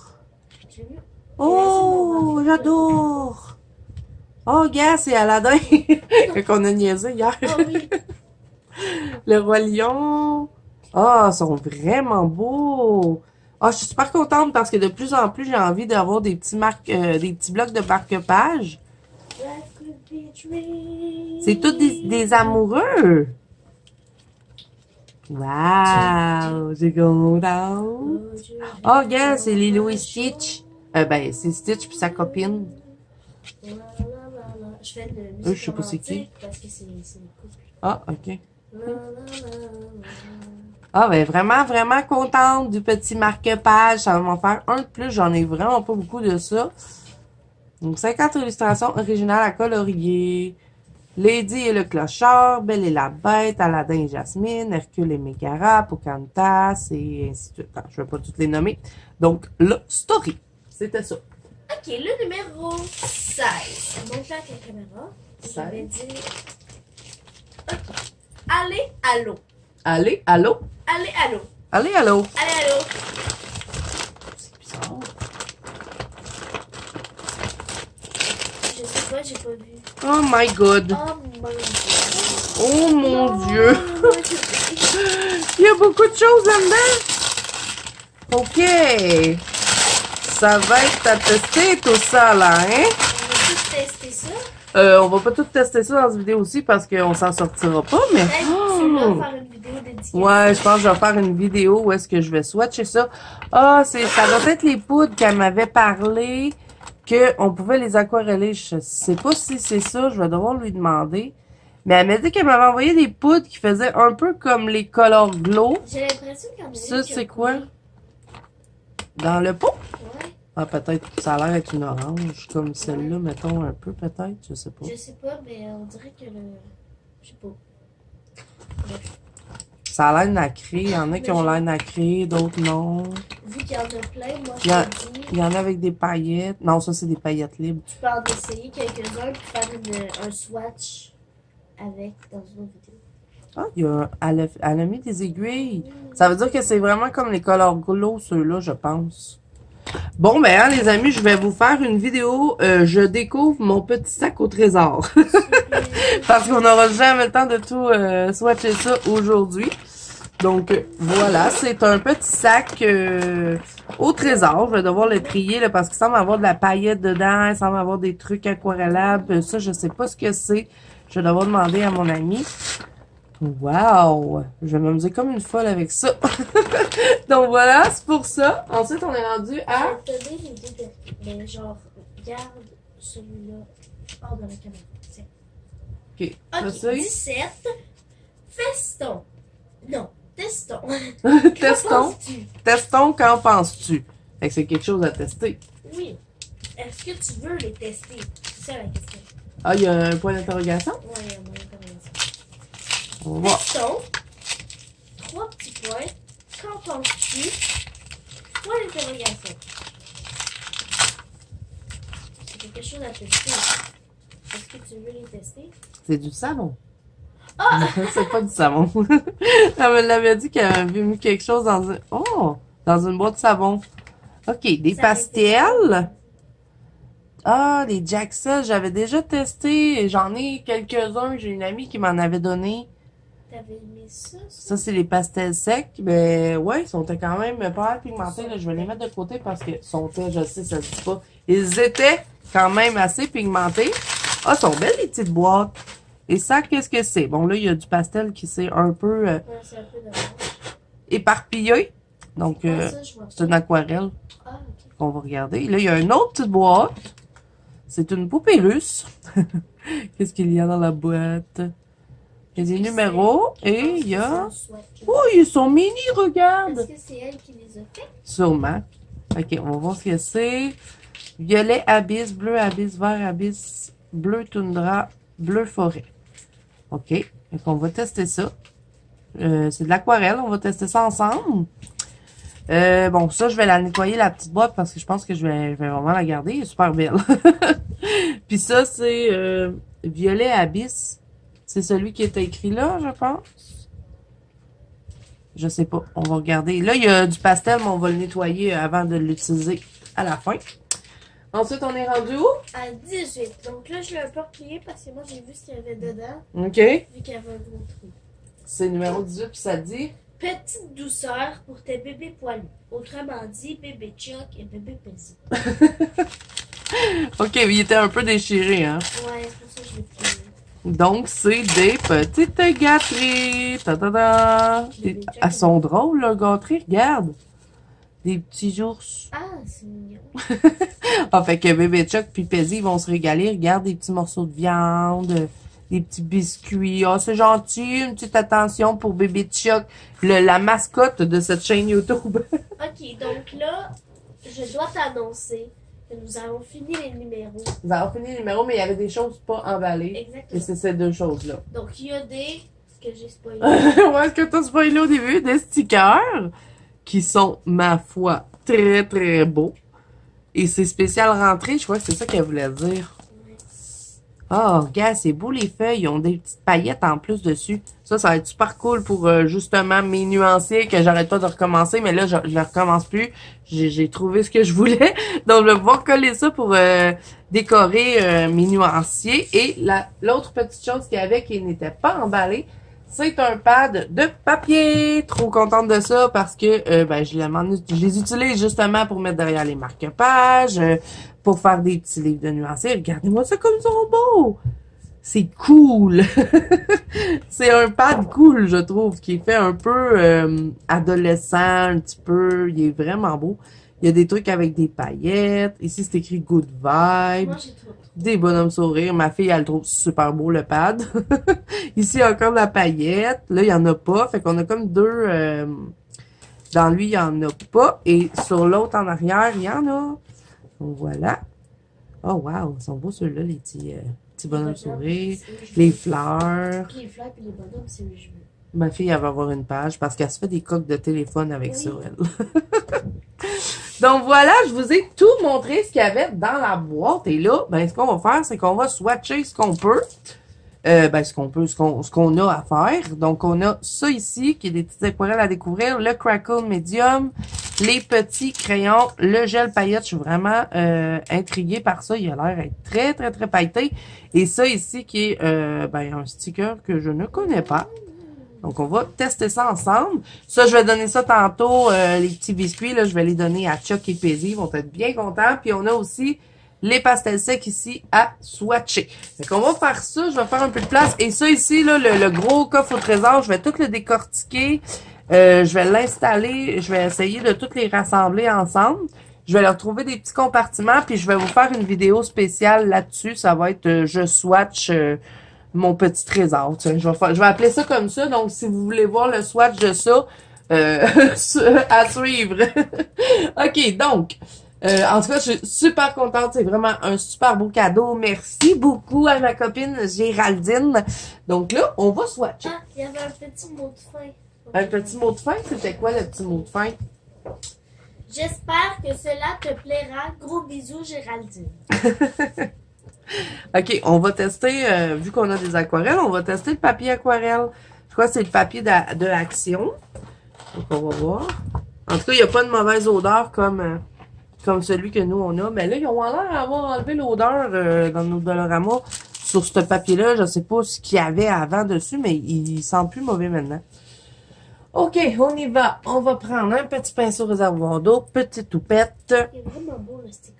j'ai vu. Oh, j'adore. Oh, gars, c'est Aladdin. Qu'on a niaisé hier. Ah oui. Le Roi Lion. Ah, ils sont vraiment beaux. Ah, je suis super contente parce que de plus en plus, j'ai envie d'avoir des petits des petits blocs de marque-page. C'est tous des amoureux. Wow, j'ai contente. Oh, gars, c'est Lilo et Stitch. Ben, c'est Stitch puis sa copine. Je fais de musique Je sais pas c'est qui. romantique parce que c'est une couple. Ah, ok. Ah, ben, vraiment, vraiment contente du petit marque-page. Ça va m'en faire un de plus. J'en ai vraiment pas beaucoup de ça. Donc, 50 illustrations originales à colorier. Lady et le clochard, Belle et la bête, Aladdin et Jasmine, Hercule et Mégara, Pocahontas, et ainsi de suite. Alors, je vais pas toutes les nommer. Donc, le story. C'était ça. Ok, le numéro 16. Montre-la avec la caméra. Je vais 16. dire. Ok. Allez, allô. Allez, allô? Allez, allô. Allez, allô? Allez, allô. C'est bizarre. Je sais pas, j'ai pas vu. Oh my god. Oh mon Dieu. Oh mon Non, Dieu. moi, je- Il y a beaucoup de choses là-dedans. OK. Ça va être à tester tout ça, là, hein? On va tout tester ça. On va pas tout tester ça dans cette vidéo aussi parce qu'on s'en sortira pas, mais... Peut-être celui-là, faire une vidéo dédicace. Ouais, je pense que je vais faire une vidéo où est-ce que je vais swatcher ça. Ah, ça doit être les poudres qu'elle m'avait parlé, qu'on pouvait les aquareller. Je sais pas si c'est ça, je vais devoir lui demander. Mais elle m'a dit qu'elle m'avait envoyé des poudres qui faisaient un peu comme les Color Glow. J'ai l'impression qu'il y en a Ça, une qui c'est a quoi? coulé. Dans le pot? Ouais. Ah, peut-être. Ça a l'air d'être une orange, comme celle-là, mettons, un peu, peut-être. Je sais pas. Je sais pas, mais on dirait que le... Je sais pas. Bref. Ça a l'air nacré. Il y en a qui ont l'air nacré, d'autres non. Vu qu'il y en a plein, moi, Il y, a- je te dis, il y en a avec des paillettes. Non, ça, c'est des paillettes libres. tu peux en essayer quelques-uns puis faire un swatch avec dans une autre vidéo. Ah, elle a mis des aiguilles. Ça veut dire que c'est vraiment comme les Color Glow, ceux-là, je pense. Bon, ben, hein, les amis, je vais vous faire une vidéo. Je découvre mon petit sac au trésor. Parce qu'on n'aura jamais le temps de tout swatcher ça aujourd'hui. Donc, voilà, c'est un petit sac au trésor. Je vais devoir le trier là, parce qu'il semble avoir de la paillette dedans. Il semble avoir des trucs aquarellables. Ça, je sais pas ce que c'est. Je vais devoir demander à mon ami. Wow! Je vais m'amuser comme une folle avec ça. Donc voilà, c'est pour ça. Ensuite, on est rendu à... Je vais te donner les deux mais genre, garde celui-là hors de la caméra. Tiens. OK. Ok, Ça, 17. Feston. Non, testons. Testons. Qu'en penses-tu? Testons, qu'en penses-tu? Fait que c'est quelque chose à tester. Oui. Est-ce que tu veux les tester? C'est ça la question. Ah, il y a un point d'interrogation? Ouais, il y a moyen de commencer. On va voir. Testons. 3 petits points. Qu'en penses-tu? Point d'interrogation. C'est quelque chose à tester. Est-ce que tu veux les tester? C'est du savon. Ah! C'est pas du savon. Elle me l'avait dit qu'elle avait mis quelque chose dans un... Oh! Dans une boîte de savon. OK, des Ça pastels. Ah, les Jaxel, j'avais déjà testé. J'en ai quelques-uns. J'ai une amie qui m'en avait donné. T'avais mis ça? Ça, c'est les pastels secs. Mais ouais, ils sont quand même pas mal pigmentés. Là. Je vais les mettre de côté parce que sont, je sais, ça se dit pas. Ils étaient quand même assez pigmentés. Ah, ils sont belles les petites boîtes. Et ça, qu'est-ce que c'est? Bon, là, il y a du pastel qui s'est un peu Ouais, c'est un peu dommage. éparpillé. Donc, Ça, je vois. c'est une aquarelle Ah, ok. qu'on va regarder. Là, il y a une autre petite boîte. C'est une poupée russe. Qu'est-ce qu'il y a dans la boîte? Il y a des numéros et il y a... Oh, ils sont mini, regarde! Est-ce que c'est elle qui les a fait? Sûrement. OK, on va voir ce que c'est. Violet abysse, bleu abysse, vert abysse, bleu toundra, bleu forêt. OK. Donc, on va tester ça. C'est de l'aquarelle. On va tester ça ensemble. Bon, ça, je vais la nettoyer, la petite boîte, parce que je pense que je vais vraiment la garder. Elle est super belle. Puis ça, c'est violet abysse. C'est celui qui était écrit là, je pense. Je sais pas. On va regarder. Là, il y a du pastel, mais on va le nettoyer avant de l'utiliser à la fin. Ensuite, on est rendu où? À 18. Donc là, je l'ai un peu replié parce que moi, j'ai vu ce qu'il y avait dedans. OK. Vu qu'il y avait un gros trou. C'est numéro 18, puis ça dit... Petite douceur pour tes bébés poilus. Autrement dit, bébé Chuck et bébé Paisy. OK, il était un peu déchiré, hein? Ouais, c'est pour ça que je l'ai plié. Donc, c'est des petites gâteries. Ta-ta-ta. Elles sont drôles, là, gâteries. Regarde. Des petits ours. Ah, c'est mignon. Ah, fait que bébé Chuck puis Paisy, ils vont se régaler. Regarde, des petits morceaux de viande, des petits biscuits. Ah, c'est gentil. Une petite attention pour bébé Chuck, la mascotte de cette chaîne YouTube. Ok, donc là, je dois t'annoncer que nous avons fini les numéros. Nous avons fini le numéro, mais il y avait des choses pas emballées. Et Exactement. c'est ces deux choses-là. Donc, il y a des... Ce que j'ai spoilé. Ouais, est-ce que t'as spoilé au début? Des stickers qui sont, ma foi, très, très beaux. Et c'est spécial rentrée, je crois que c'est ça qu'elle voulait dire. Oh, regarde, c'est beau les feuilles. Ils ont des petites paillettes en plus dessus. Ça va être super cool pour justement mes nuanciers que j'arrête pas de recommencer. Mais là, je ne recommence plus. J'ai trouvé ce que je voulais. Donc, je vais pouvoir coller ça pour décorer mes nuanciers. Et l'autre petite chose qu'il y avait qui n'était pas emballée, c'est un pad de papier. Trop contente de ça parce que je les utilise justement pour mettre derrière les marque-pages, pour faire des petits livres de nuanciers. Regardez-moi ça comme ils sont beaux! C'est cool! C'est un pad cool, je trouve, qui fait un peu adolescent, un petit peu. Il est vraiment beau. Il y a des trucs avec des paillettes. Ici, c'est écrit Good Vibe. Moi, j'ai trop. Des bonhommes sourires. Ma fille, elle trouve super beau le pad. Ici, il y a encore de la paillette. Là, il n'y en a pas. Fait qu'on a comme deux... dans lui, il n'y en a pas. Et sur l'autre, en arrière, il y en a. Donc, voilà. Oh, wow. Ils sont beaux, ceux-là, les petits bonhommes sourires. Les fleurs. Les fleurs et les bonhommes, c'est le jeu. Ma fille, elle va avoir une page parce qu'elle se fait des coques de téléphone avec ça, elle. Donc voilà, je vous ai tout montré ce qu'il y avait dans la boîte. Et là, ben, ce qu'on va faire, c'est qu'on va swatcher ce qu'on peut. Ce qu'on a à faire. Donc, on a ça ici, qui est des petites aquarelles à découvrir. Le Crackle Medium, les petits crayons, le gel paillette. Je suis vraiment intriguée par ça. Il a l'air d'être très, très, très pailleté. Et ça ici, qui est un sticker que je ne connais pas. Donc, on va tester ça ensemble. Ça, je vais donner ça tantôt, les petits biscuits, là, je vais les donner à Chuck et Paisy. Ils vont être bien contents. Puis, on a aussi les pastels secs ici à swatcher. Fait qu'on va faire ça. Je vais faire un peu de place. Et ça ici, là, le gros coffre au trésor, je vais tout le décortiquer. Je vais l'installer. Je vais essayer de toutes les rassembler ensemble. Je vais leur trouver des petits compartiments. Puis, je vais vous faire une vidéo spéciale là-dessus. Ça va être je swatch... mon petit trésor. Tiens, je vais appeler ça comme ça. Donc, si vous voulez voir le swatch de ça, à suivre. OK, donc, en tout cas, je suis super contente. C'est vraiment un super beau cadeau. Merci beaucoup à ma copine Géraldine. Donc là, on va swatcher. Ah, il y avait un petit mot de fin. Un petit mot de fin? C'était quoi le petit mot de fin? J'espère que cela te plaira. Gros bisous, Géraldine. OK, on va tester, vu qu'on a des aquarelles, on va tester le papier aquarelle. Je crois que c'est le papier de Action. Donc, on va voir. En tout cas, il n'y a pas de mauvaise odeur comme celui que nous, on a. Mais là, ils ont l'air d'avoir enlevé l'odeur dans notre Dolorama sur ce papier-là. Je ne sais pas ce qu'il y avait avant dessus, mais il sent plus mauvais maintenant. OK, on y va. On va prendre un petit pinceau réservoir d'eau, petite toupette. Il est vraiment beau, le stickers.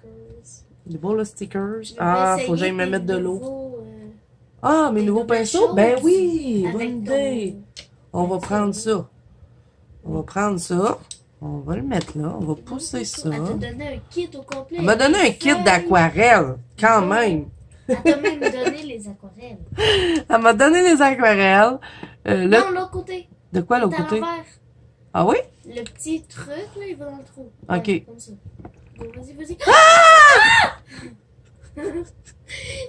Des beaux là, stickers. Ah, faut que j'aille me mettre de l'eau. Ah, mes nouveaux pinceaux? Ben oui, bonne idée. On va prendre ça. On va prendre ça. On va le mettre là. On va pousser ça. Elle t'a donné un kit au complet. Elle m'a donné un kit d'aquarelle, quand même. Elle t'a même donné les aquarelles. Elle m'a donné les aquarelles. Non, l'autre côté. De quoi l'autre côté? Ah oui? Le petit truc, là, il va dans le trou. OK. Ouais, comme ça. Bon, vas-y, vas-y. Ah!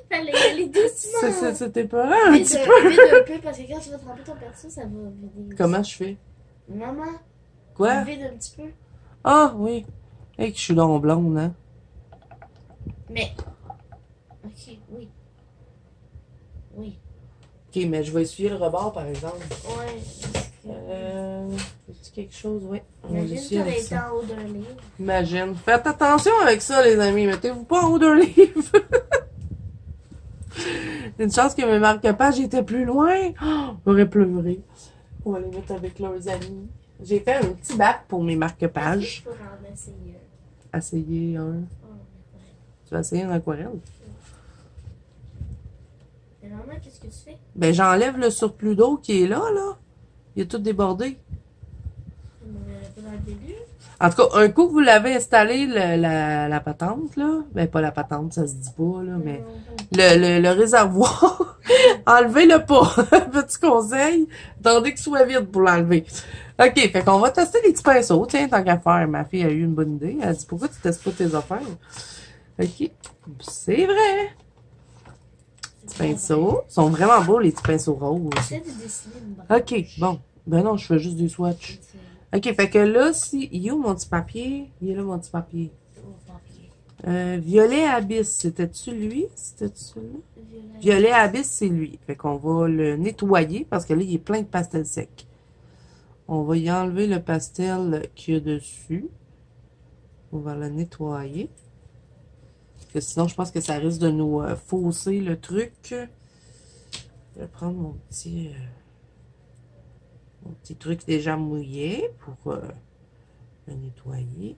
Fallait y aller doucement. C'était pas un petit peu. Vide un peu, parce que quand tu vas tremper ton perso, ça va vider. Comment je fais? Maman. Quoi? Vide un petit peu. Ah oui. Et que je suis donc blonde, hein? Mais. Ok, oui. Oui. Ok, mais je vais essuyer le rebord, par exemple. Ouais. Fais-tu quelque chose? Oui. Imagine que tu aurais été en haut d'un livre. Imagine. Faites attention avec ça, les amis. Mettez-vous pas en haut d'un livre. Une chance que mes marque-pages étaient plus loin. Oh, j'aurais pleuré. On va les mettre avec leurs amis. J'ai fait un petit bac pour mes marque-pages. Je pourrais en essayer un. Essayer un. Oh, Tu vas essayer une aquarelle? Mais maman, qu'est-ce que tu fais? Ben, j'enlève le surplus d'eau qui est là, là. Il est tout débordé. Pas dans le début? En tout cas, un coup que vous l'avez installé, la patente, là. Ben, pas la patente, ça se dit pas, là, mais le réservoir, enlevez-le pas. Petit conseil. Attendez qu'il soit vide pour l'enlever. OK, fait qu'on va tester les petits pinceaux. Tiens, tant qu'à faire, ma fille a eu une bonne idée. Elle dit, pourquoi tu testes pas tes affaires? OK. C'est vrai. Petits pinceaux. Ils sont vraiment beaux, les petits pinceaux roses. J'essaie de dessiner une branche. OK, bon. Ben non, je fais juste des swatchs. OK, fait que là, si... Il est où mon petit papier? Il est là, mon petit papier. Violet Abyss, c'était-tu lui? C'était-tu celui-là? Violet Abyss, c'est lui. Fait qu'on va le nettoyer parce que là, il est plein de pastels secs. On va y enlever le pastel qu'il y a dessus. On va le nettoyer. Parce que sinon, je pense que ça risque de nous fausser le truc. Je vais prendre mon petit truc déjà mouillé pour le nettoyer.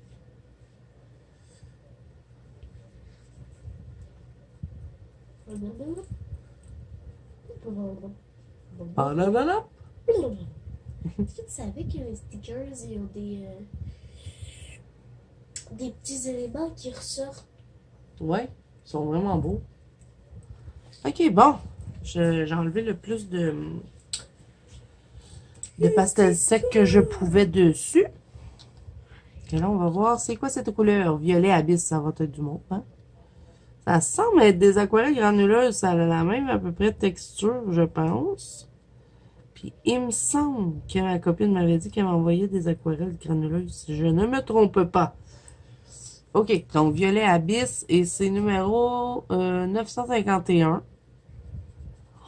Ah là là là! Est-ce que tu savais que les stickers, ils ont des petits éléments qui ressortent. Ouais, ils sont vraiment beaux. Ok, bon. J'ai enlevé le plus de pastel sec que je pouvais dessus. Et là, on va voir, c'est quoi cette couleur? Violet abysse, ça va être du monde, hein? Ça semble être des aquarelles granuleuses, ça a la même à peu près texture, je pense. Puis, il me semble que ma copine m'avait dit qu'elle m'envoyait des aquarelles granuleuses, si je ne me trompe pas. Ok, donc violet abysse, et c'est numéro 951.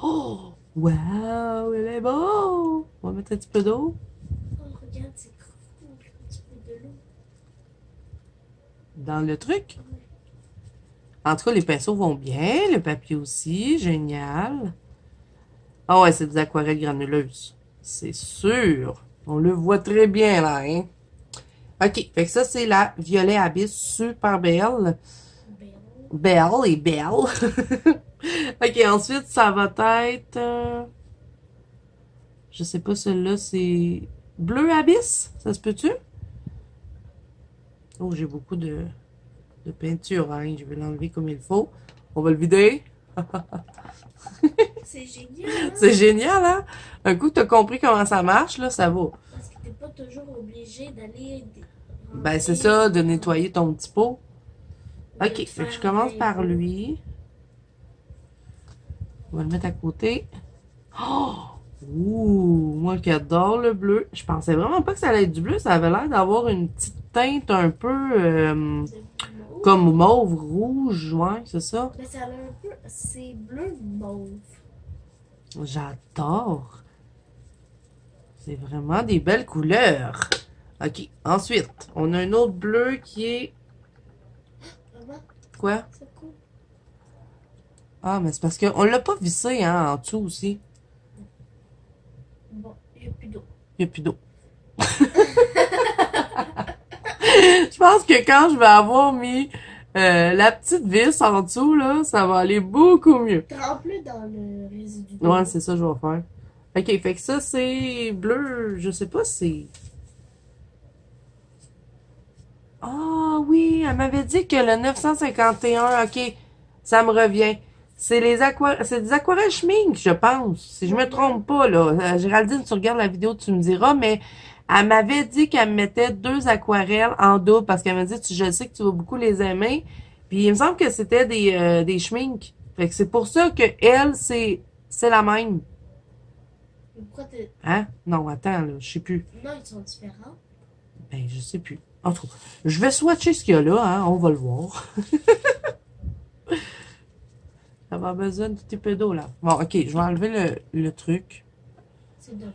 Oh! Wow, elle est beau! On va mettre un petit peu d'eau. Oh, regarde, c'est cool. Un petit peu de l'eau. Dans le truc. En tout cas, les pinceaux vont bien, le papier aussi, génial. Ah ouais, c'est des aquarelles granuleuses. C'est sûr. On le voit très bien là, hein. Ok, fait que ça, c'est la violet abysse, super belle. Belle et belle. Ok, ensuite, ça va être... je sais pas, celle-là, c'est... Bleu abysse, ça se peut-tu? Oh, j'ai beaucoup de peinture, hein. Je vais l'enlever comme il faut. On va le vider. C'est génial. Hein? C'est génial, hein? Un coup que t'as compris comment ça marche, là, ça va. Parce que t'es pas toujours obligé d'aller... Ben, c'est ça, de nettoyer ton petit pot. Ok, fait que je commence par lui. On va le mettre à côté. Oh! Ouh! Moi qui adore le bleu. Je pensais vraiment pas que ça allait être du bleu. Ça avait l'air d'avoir une petite teinte un peu comme mauve, rouge. Ouais, c'est ça. Mais ça a un peu... C'est bleu mauve. J'adore. C'est vraiment des belles couleurs. Ok, ensuite, on a un autre bleu qui est... Maman, Quoi? c'est cool. Ah, mais c'est parce qu'on l'a pas vissé, hein, en dessous aussi. Bon, il n'y a plus d'eau. Il n'y a plus d'eau. Je pense que quand je vais avoir mis la petite vis en dessous, là, ça va aller beaucoup mieux. Trempe-le dans le résidu d'eau. Ouais, c'est ça que je vais faire. Ok, fait que ça, c'est bleu, je sais pas si... Ah oui, elle m'avait dit que le 951, ok, ça me revient. C'est des aquarelles schmink, je pense. Si je me trompe pas, là. Géraldine, tu regardes la vidéo, tu me diras, mais elle m'avait dit qu'elle me mettait 2 aquarelles en double parce qu'elle m'a dit, je sais que tu vas beaucoup les aimer. Puis il me semble que c'était des schmink. Fait que c'est pour ça que elle, c'est la même. Mais pourquoi t'es... Hein? Non, attends, là, je sais plus. Non, ils sont différents. Ben, je sais plus. En tout cas, je vais swatcher ce qu'il y a là, hein, on va le voir. Ça va besoin d'un petit peu d'eau, là. Bon, ok, je vais enlever le truc. C'est dommage.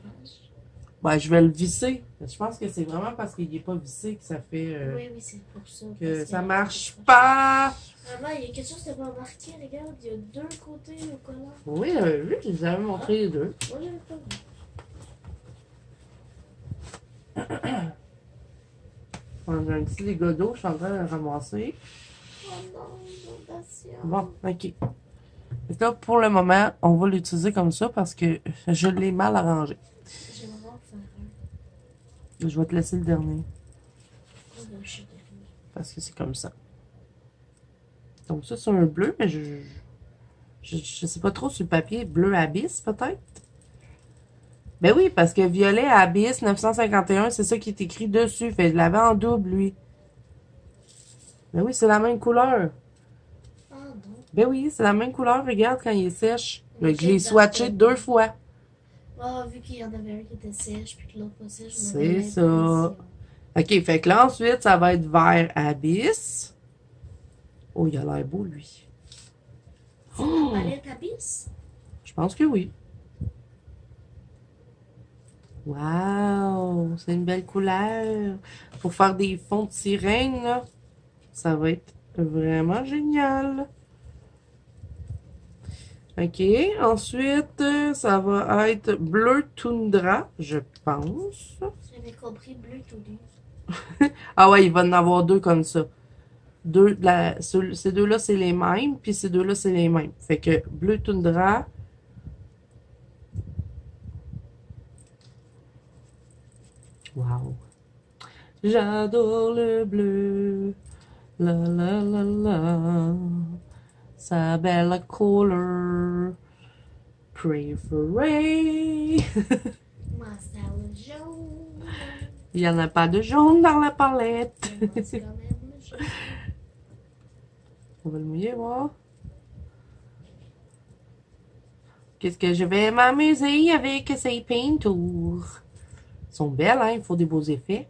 Ben, je vais le visser. Je pense que c'est vraiment parce qu'il n'est pas vissé que ça fait Oui, c'est pour ça. que parce ça marche pas. Maman, il y a quelque chose que t'as pas remarqué, regarde, il y a 2 côtés au collant. Oui, oui, je vous avais montré les deux. Moi, j'avais pas vu. On a un petit dégât d'eau, je suis en train de le ramasser. Oh non, inondation. Bon, ok. Donc là, pour le moment, on va l'utiliser comme ça parce que je l'ai mal arrangé. J'aimerais en faire Je vais te laisser le dernier un. Oh, ben, je suis dernier. parce que c'est comme ça. Donc ça, c'est un bleu, mais je sais pas trop sur le papier. Bleu abysse, peut-être? Ben oui, parce que violet abysse 951, c'est ça qui est écrit dessus. Fait que je l'avais en double, lui. Ben oui, c'est la même couleur. Ah non. Ben oui, c'est la même couleur. Regarde quand il est sèche. Ok, Je l'ai swatché 2 fois. Ah, vu qu'il y en avait un qui était sèche, puis que l'autre pas sèche, je C'est m'avais ça. l'impression. Ok, fait que là, ensuite, ça va être vert abysse. Oh, il a l'air beau, lui. C'est la palette Abyss? Je pense que oui. Wow, c'est une belle couleur. Pour faire des fonds de sirène, là, ça va être vraiment génial. Ok, ensuite, ça va être bleu toundra, je pense. J'avais compris bleu tout nu. Ah ouais, il va en avoir 2 comme ça. Ces deux-là, c'est les mêmes, puis ces deux-là, c'est les mêmes. Fait que bleu toundra. Wow. J'adore le bleu. La la la la. Sa belle couleur préférée. Moi, ça le jaune. Il n'y en a pas de jaune dans la palette. Mais moi, c'est quand même le jaune. On va le mouiller, voir. Qu'est-ce que je vais m'amuser avec ces peintures? Ils sont belles, hein? Il faut des beaux effets.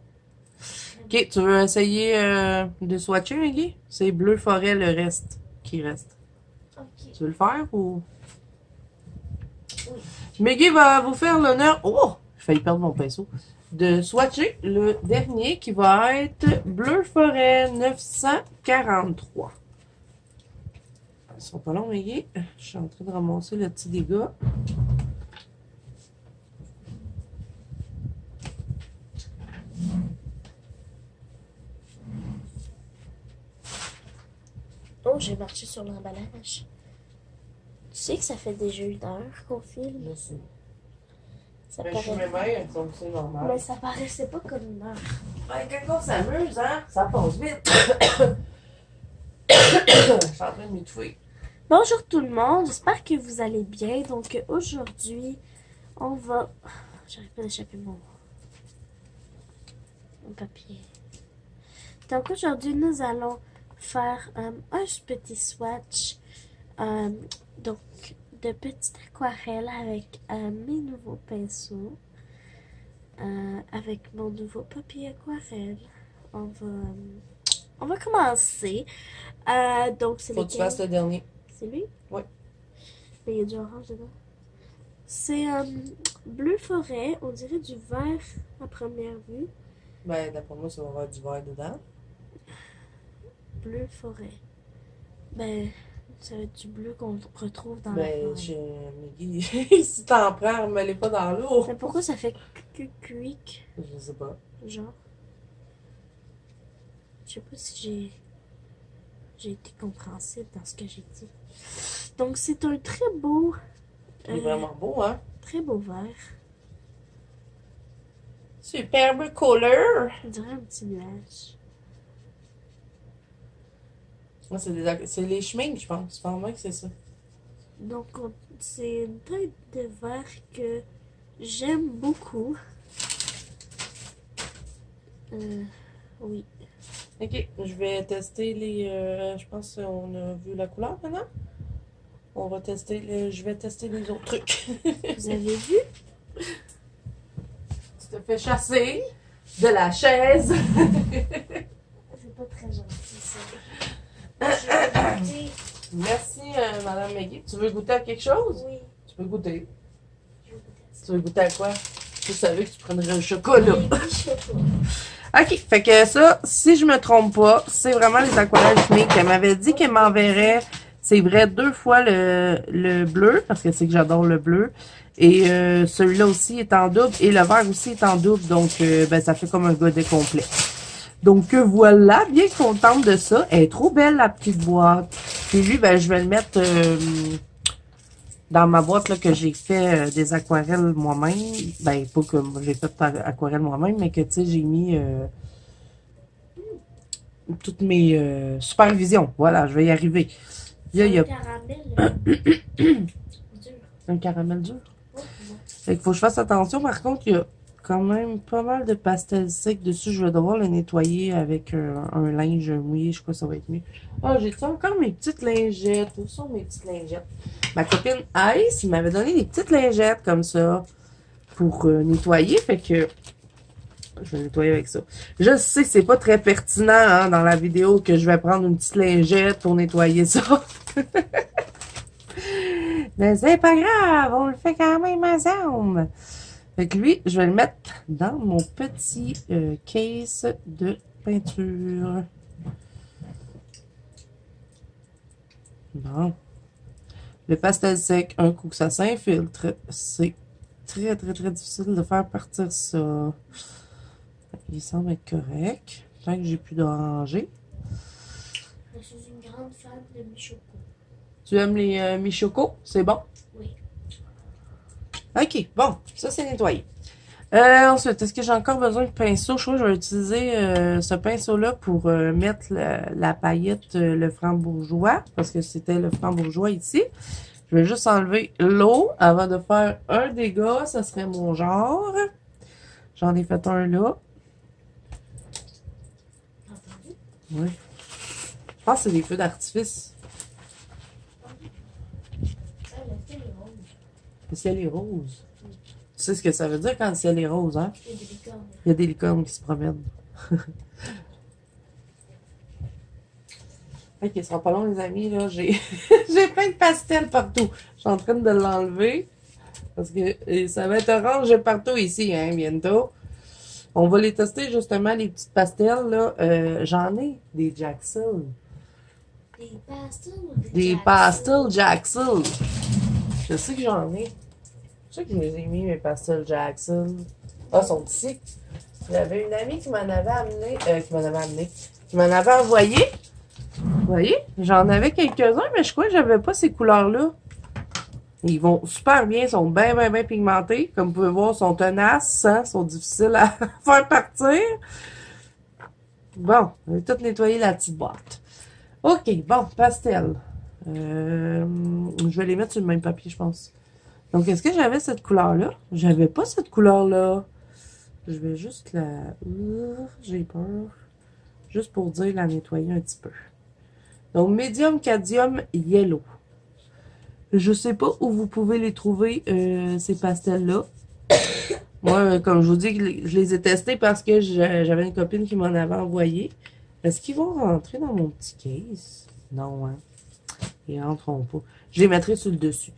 Ok, tu veux essayer de swatcher, Maggie? C'est bleu forêt le reste qui reste. Ok. Tu veux le faire ou... Oui. Maggie va vous faire l'honneur... Oh! J'ai failli perdre mon pinceau. De swatcher le dernier qui va être bleu forêt 943. Ils sont pas longs, Maggie. Je suis en train de ramasser le petit dégât. Oh, j'ai marché sur l'emballage. Tu sais que ça fait déjà 1 heure qu'on filme? Je sais. Ça Mais je suis paraît... mémère, donc c'est normal. Mais ça paraissait pas comme 1 heure. Ouais, quand on s'amuse, hein, ça passe vite. Je suis en train de m'étouffer. Bonjour tout le monde, j'espère que vous allez bien. Donc aujourd'hui, on va... J'arrive pas d'échapper mon papier. Donc aujourd'hui, nous allons faire un petit swatch donc de petites aquarelles avec mes nouveaux pinceaux, avec mon nouveau papier aquarelle. On va commencer. Donc c'est Faut que tu fasses le dernier. C'est lui? Oui. Mais il y a du orange dedans. C'est bleu forêt, on dirait du vert à première vue. Ben, d'après moi, ça va avoir du vert dedans. Bleu forêt. Ben, ça va être du bleu qu'on retrouve dans la Ben, forêt. Maggie, si t'en prends, remets-les pas dans l'eau. Mais pourquoi ça fait cuic, Je sais pas. genre? Je sais pas si j'ai été compréhensible dans ce que j'ai dit. Donc, c'est un très beau... Il est vraiment beau, hein? Très beau vert. Superbe couleur. On dirait un petit nuage. Moi, c'est les chemins, je pense. Pas moi que c'est ça. Donc, c'est une teinte de vert que j'aime beaucoup. Oui. Ok, je vais tester les... je pense qu'on a vu la couleur maintenant. On va tester je vais tester les autres trucs. Vous avez vu? Tu te fais chasser de la chaise. C'est pas très gentil, ça. Je vais goûter. Merci, Madame Maggie. Tu veux goûter à quelque chose? Oui, Tu peux goûter. je vais goûter à ça. Tu veux goûter à quoi? Je savais que tu prendrais le chocolat. Les petits chocolats. Ok, fait que ça, si je me trompe pas, c'est vraiment les aquarelles chimiques. Elle m'avait dit qu'elle m'enverrait, c'est vrai, 2 fois le bleu, parce que c'est que j'adore le bleu. Et celui-là aussi est en double, et le vert aussi est en double, donc ben ça fait comme un godet complet. Donc voilà, bien contente de ça. Elle est trop belle, la petite boîte. Puis lui, ben je vais le mettre dans ma boîte là, que j'ai fait des aquarelles moi-même. Ben, pas que j'ai fait aquarelles moi-même, mais que tu sais, j'ai mis toutes mes supervisions. Voilà, je vais y arriver. Il y a caramel dur. un caramel dur. Oh, non. Fait qu'il faut que je fasse attention. Par contre, il y a quand même pas mal de pastels secs dessus. Je vais devoir le nettoyer avec un linge mouillé. Je crois que ça va être mieux. Ah, j'ai-tu encore mes petites lingettes? Où sont mes petites lingettes? Ma copine Ice m'avait donné des petites lingettes comme ça pour nettoyer. Fait que je vais nettoyer avec ça. Je sais que c'est pas très pertinent hein, dans la vidéo que je vais prendre une petite lingette pour nettoyer ça. Mais c'est pas grave, on le fait quand même ensemble. Fait que lui, je vais le mettre dans mon petit case de peinture. Bon. Le pastel sec, un coup que ça s'infiltre, c'est très difficile de faire partir ça. Il semble être correct. Tant que j'ai plus d'oranger. Je suis une grande fan de Michoco. Tu aimes les Michoco? C'est bon? Oui. OK, bon, ça c'est nettoyé. Ensuite, est-ce que j'ai encore besoin de pinceau? Je crois que je vais utiliser ce pinceau-là pour mettre la paillette, le franc-bourgeois, parce que c'était le franc-bourgeois ici. Je vais juste enlever l'eau avant de faire un dégât. Ça serait mon genre. J'en ai fait un là. Oui. Je pense que c'est des feux d'artifice. Le ciel est rose. Tu sais ce que ça veut dire quand le ciel est rose, hein? Il y a des licornes. Il y a des licornes qui se promènent. Ok, ce sera pas long, les amis. Là, j'ai plein de pastels partout. Je suis en train de l'enlever. Parce que ça va être orange partout ici, hein, bientôt. On va les tester, justement, les petites pastels, là. J'en ai des Jaxel. Des pastels ou Des pastels Jaxel. Je sais que j'en ai. Je sais que je les ai mis, mes pastels Jaxel. Ah, ils sont ici. J'avais une amie qui m'en avait amené. Qui m'en avait envoyé. Vous voyez? J'en avais quelques-uns, mais je crois que j'avais pas ces couleurs-là. Ils vont super bien, ils sont bien pigmentés. Comme vous pouvez voir, ils sont tenaces, hein, sont difficiles à faire partir. Bon, on a tout nettoyé la petite boîte. OK, bon, pastel. Je vais les mettre sur le même papier, je pense. Donc, est-ce que j'avais cette couleur-là? J'avais pas cette couleur-là. Je vais juste la... J'ai peur. Juste pour dire la nettoyer un petit peu. Donc, Medium Cadmium Yellow. Je sais pas où vous pouvez les trouver, ces pastels-là. Moi, comme je vous dis, je les ai testés parce que j'avais une copine qui m'en avait envoyé. Est-ce qu'ils vont rentrer dans mon petit case? Non, hein? Ils rentreront pas. Je les mettrai sur le dessus.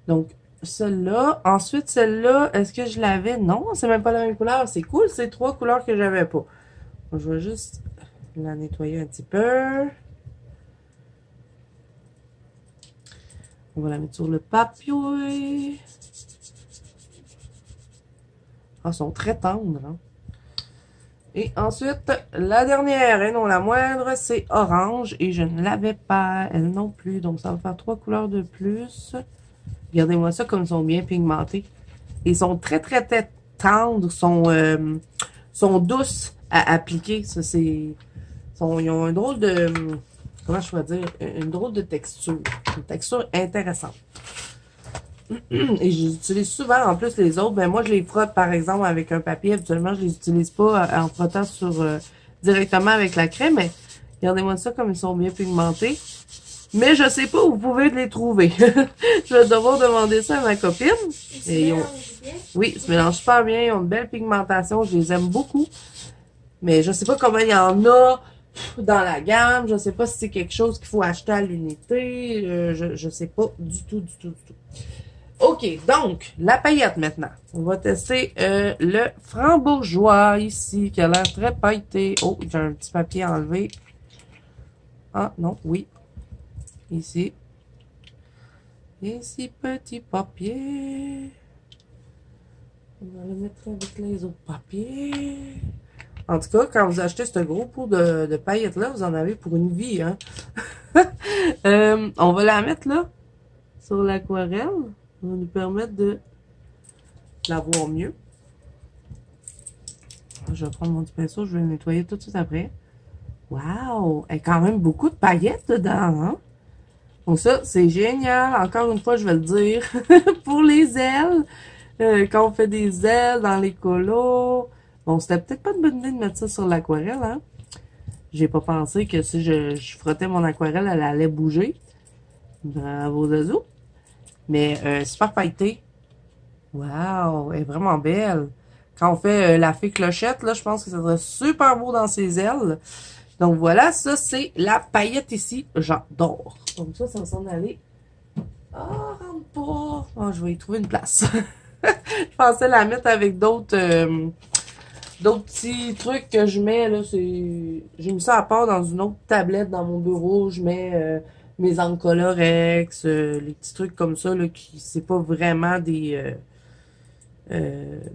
Donc, celle-là. Ensuite, celle-là, est-ce que je l'avais? Non, c'est même pas la même couleur. C'est cool, c'est 3 couleurs que j'avais pas. Donc, je vais juste la nettoyer un petit peu. On va la mettre sur le papier. Ah, ils sont très tendres, hein? Et ensuite, la dernière, et non la moindre, c'est orange. Et je ne l'avais pas, elle non plus. Donc, ça va faire 3 couleurs de plus. Regardez-moi ça comme ils sont bien pigmentés. Ils sont très tendres. Sont douces à appliquer. Ça, c'est... Ils ont un drôle de... Comment je peux dire? Une drôle de texture. Une texture intéressante. Et j'utilise souvent, en plus, les autres. Ben, moi, je les frotte, par exemple, avec un papier. Habituellement, je les utilise pas en frottant sur directement avec la crème. Mais regardez-moi ça comme ils sont bien pigmentés. Mais je sais pas où vous pouvez les trouver. Je vais devoir demander ça à ma copine. Oui, ils se mélangent super bien. Ils ont une belle pigmentation. Je les aime beaucoup. Mais je sais pas comment il y en a dans la gamme. Je sais pas si c'est quelque chose qu'il faut acheter à l'unité. Je sais pas du tout. OK, donc, la paillette maintenant. On va tester le franc-bourgeois ici, qui a l'air très pailleté. Oh, j'ai un petit papier à enlever. Ah, non, oui. Ici. Ici, petit papier. On va le mettre avec les autres papiers. En tout cas, quand vous achetez ce gros pot de paillettes-là, vous en avez pour une vie, hein. On va la mettre là, sur l'aquarelle. Ça va nous permettre de la voir mieux. Je vais prendre mon petit pinceau, je vais le nettoyer tout de suite après. Wow! Il y a quand même beaucoup de paillettes dedans, hein? Donc ça, c'est génial. Encore une fois, je vais le dire. Pour les ailes, quand on fait des ailes dans les colos. Bon, c'était peut-être pas une bonne idée de mettre ça sur l'aquarelle, hein? J'ai pas pensé que si je frottais mon aquarelle, elle allait bouger. Bravo, Zazou. Mais super pailletée. Wow, elle est vraiment belle. Quand on fait la fée clochette, là, je pense que ça serait super beau dans ses ailes. Donc voilà, ça c'est la paillette ici. J'adore. Donc ça va s'en aller. Ah, rentre pas. Oh, je vais y trouver une place. Je pensais la mettre avec d'autres petits trucs que je mets. Là, j'ai mis ça à part dans une autre tablette dans mon bureau. Je mets mes encres Colorex, les petits trucs comme ça, là, qui c'est pas vraiment des... tu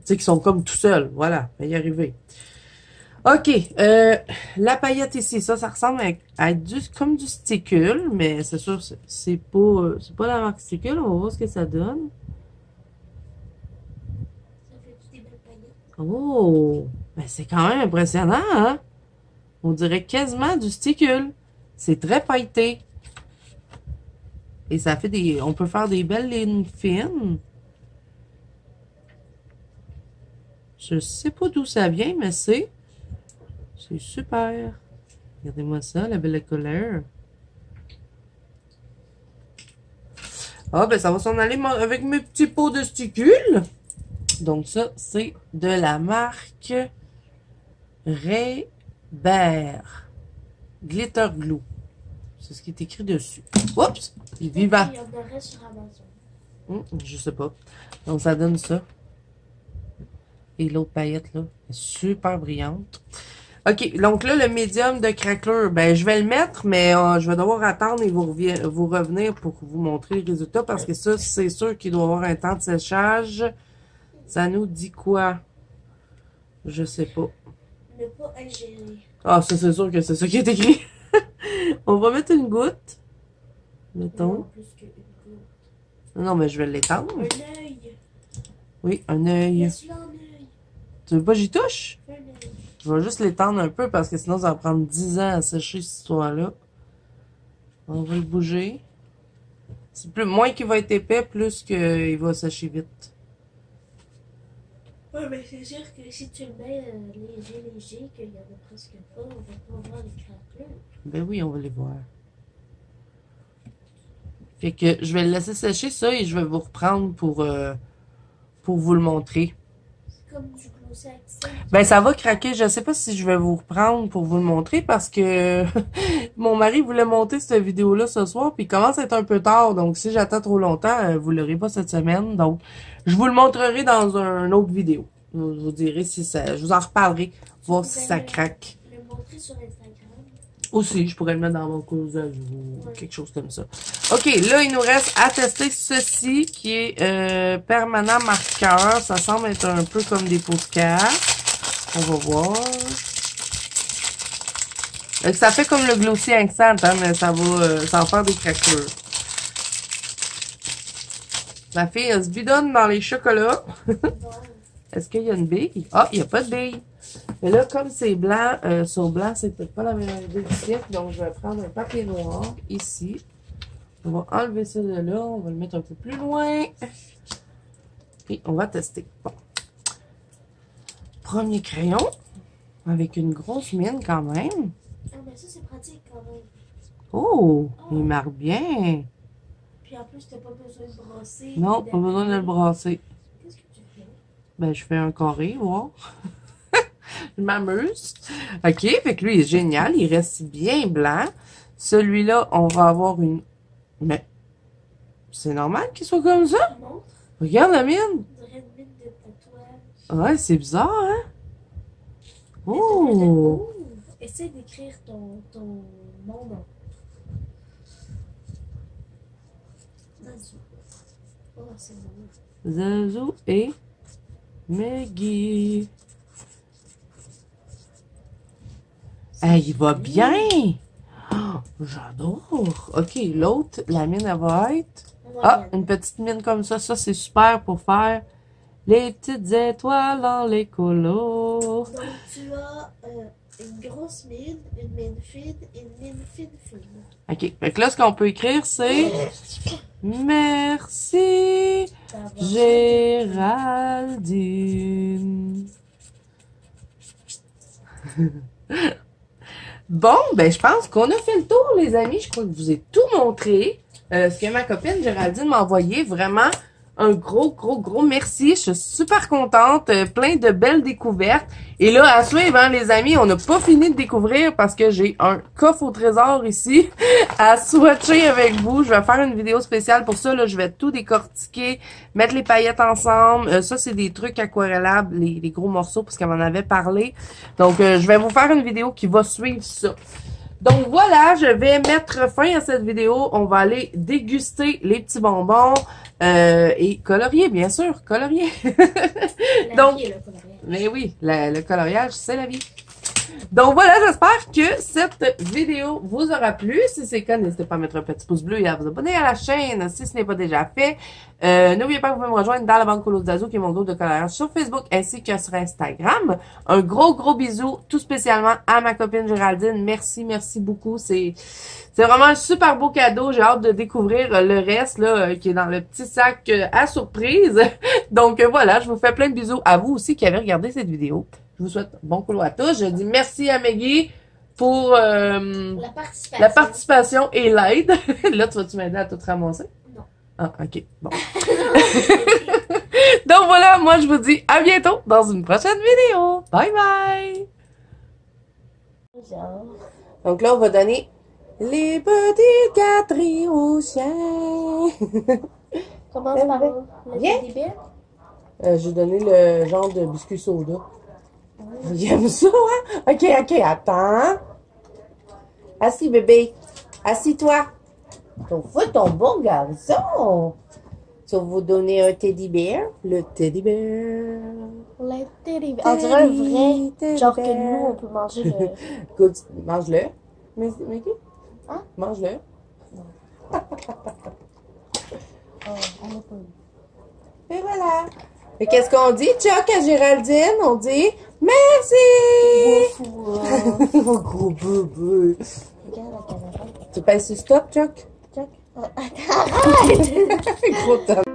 sais, qui sont comme tout seuls. Voilà, on va y arriver. OK, la paillette ici, ça ressemble à être comme du sticule, mais c'est sûr, c'est pas la marque sticule. On va voir ce que ça donne. Ça fait des belles paillettes. Oh! Ben, c'est quand même impressionnant, hein? On dirait quasiment du sticule. C'est très pailleté. Et ça fait des... On peut faire des belles lignes fines. Je sais pas d'où ça vient, mais c'est super. Regardez-moi ça, la belle couleur. Ah, ben ça va s'en aller avec mes petits pots de sticules. Donc ça, c'est de la marque Ray-Bear Glitter Glue. C'est ce qui est écrit dessus. Oups! Il est vivant. Il y en aurait sur Amazon. Je sais pas. Donc ça donne ça. Et l'autre paillette, là, est super brillante. OK, donc là, le médium de craquelure, ben je vais le mettre, mais je vais devoir attendre et vous revenir pour vous montrer le résultat, parce que ça, c'est sûr qu'il doit y avoir un temps de séchage. Ça nous dit quoi? Je sais pas. Ne pas ingérer. Ah, ça, c'est sûr que c'est ça qui est écrit. On va mettre une goutte. Mettons. Non, plus qu'une goutte. Non, mais je vais l'étendre. Un œil. Oui, un œil. Laisse-le en œil. Tu veux pas que j'y touche? Un œil. Je vais juste l'étendre un peu parce que sinon ça va prendre 10 ans à sécher cette histoire-là. On va le bouger. C'est moins qu'il va être épais, plus qu'il va sécher vite. Ouais, mais c'est sûr que si tu le mets léger, qu'il y en a presque pas, on va pas voir les craquelures. Ben oui, on va les voir. Fait que je vais le laisser sécher ça et je vais vous reprendre pour vous le montrer. C'est comme du glossé accent. Ben ça va craquer. Je sais pas si je vais vous reprendre pour vous le montrer parce que mon mari voulait monter cette vidéo-là ce soir puis il commence à être un peu tard. Donc si j'attends trop longtemps, vous l'aurez pas cette semaine. Donc je vous le montrerai dans une autre vidéo. Je vous dirai si ça... Je vous en reparlerai, voir si ça craque. Le montrer sur Instagram. Aussi, je pourrais le mettre dans mon cours ou quelque chose comme ça. OK, là, il nous reste à tester ceci qui est permanent marqueur. Ça semble être un peu comme des pots de casse. On va voir. Ça fait comme le glossy accent, hein, mais ça va faire des craquelures. Ma fille, elle se bidonne dans les chocolats. Est-ce qu'il y a une bille? Ah, il n'y a pas de bille. Mais là, comme c'est blanc sur blanc, c'est peut-être pas la meilleure idée du siècle. Donc, je vais prendre un papier noir ici. On va enlever ça de là. On va le mettre un peu plus loin. Et on va tester. Bon. Premier crayon. Avec une grosse mine quand même. Ah, mais ça, c'est pratique quand même. Oh, il marque bien. Puis en plus, t'as pas besoin de brosser. Non, pas besoin de le brasser. Qu'est-ce que tu fais? Ben, je fais un carré, voir. Je m'amuse. OK, fait que lui, il est génial. Il reste bien blanc. Celui-là, on va avoir une... Mais, c'est normal qu'il soit comme ça? Montre. Regarde la mine. On dirait une mine de tatouage. Ouais, c'est bizarre, hein? Oh! Oh! Essaye d'écrire ton nom. Zazu. Oh, c'est bon. Zazu et Maggie. Il va bien! Oh, j'adore! OK, l'autre, la mine, elle va être... Ah, une petite mine comme ça. Ça, c'est super pour faire les petites étoiles dans les colos. Donc, tu as une grosse mine, une mine fine et une mine fine. OK, fait que là, ce qu'on peut écrire, c'est... Merci, Géraldine. Bon, ben je pense qu'on a fait le tour, les amis. Je crois que je vous ai tout montré. Ce que ma copine Géraldine m'a envoyé. Vraiment, un gros merci. Je suis super contente. Plein de belles découvertes. Et là, à suivre, hein, les amis, on n'a pas fini de découvrir parce que j'ai un coffre au trésor ici à swatcher avec vous. Je vais faire une vidéo spéciale pour ça. Là, je vais tout décortiquer, mettre les paillettes ensemble. Ça, c'est des trucs aquarellables, les gros morceaux, parce qu'elle m'en avait parlé. Donc, je vais vous faire une vidéo qui va suivre ça. Donc voilà, je vais mettre fin à cette vidéo. On va aller déguster les petits bonbons et colorier, bien sûr, colorier. Donc, mais oui, le coloriage, c'est la vie. Donc voilà, j'espère que cette vidéo vous aura plu. Si c'est le cas, n'hésitez pas à mettre un petit pouce bleu et à vous abonner à la chaîne si ce n'est pas déjà fait. N'oubliez pas que vous pouvez me rejoindre dans la bande Colo Zazo, qui est mon groupe de coloriage sur Facebook ainsi que sur Instagram. Un gros bisou tout spécialement à ma copine Géraldine. Merci beaucoup. C'est vraiment un super beau cadeau. J'ai hâte de découvrir le reste là qui est dans le petit sac à surprise. Donc voilà, je vous fais plein de bisous à vous aussi qui avez regardé cette vidéo. Je vous souhaite bon colo à tous. Je dis merci à Maggie pour la participation et l'aide. Là, tu vas-tu m'aider à tout ramasser? Non. Ah, ok. Bon. Donc voilà, moi je vous dis à bientôt dans une prochaine vidéo. Bye bye! Donc là, on va donner les petits gâteries aux chiens. Commence par le teddy bear. J'ai donné le genre de biscuit soda. Il aime ça, hein? Ok, attends. Assis, bébé. Assis-toi. Fais ton bon garçon. Tu vas vous donner un teddy bear. Le teddy bear. Le teddy bear. On dirait un vrai. Genre que nous, on peut manger le... Écoute, mange-le. Mais qui? Hein? Mange-le. Oh, on n'a pas eu. Et voilà. Et qu'est-ce qu'on dit, Chuck, à Géraldine? On dit merci! Gros bébé. Regarde la caméra. Tu pèses sur stop, Chuck? Chuck. Arrête! Gros temps.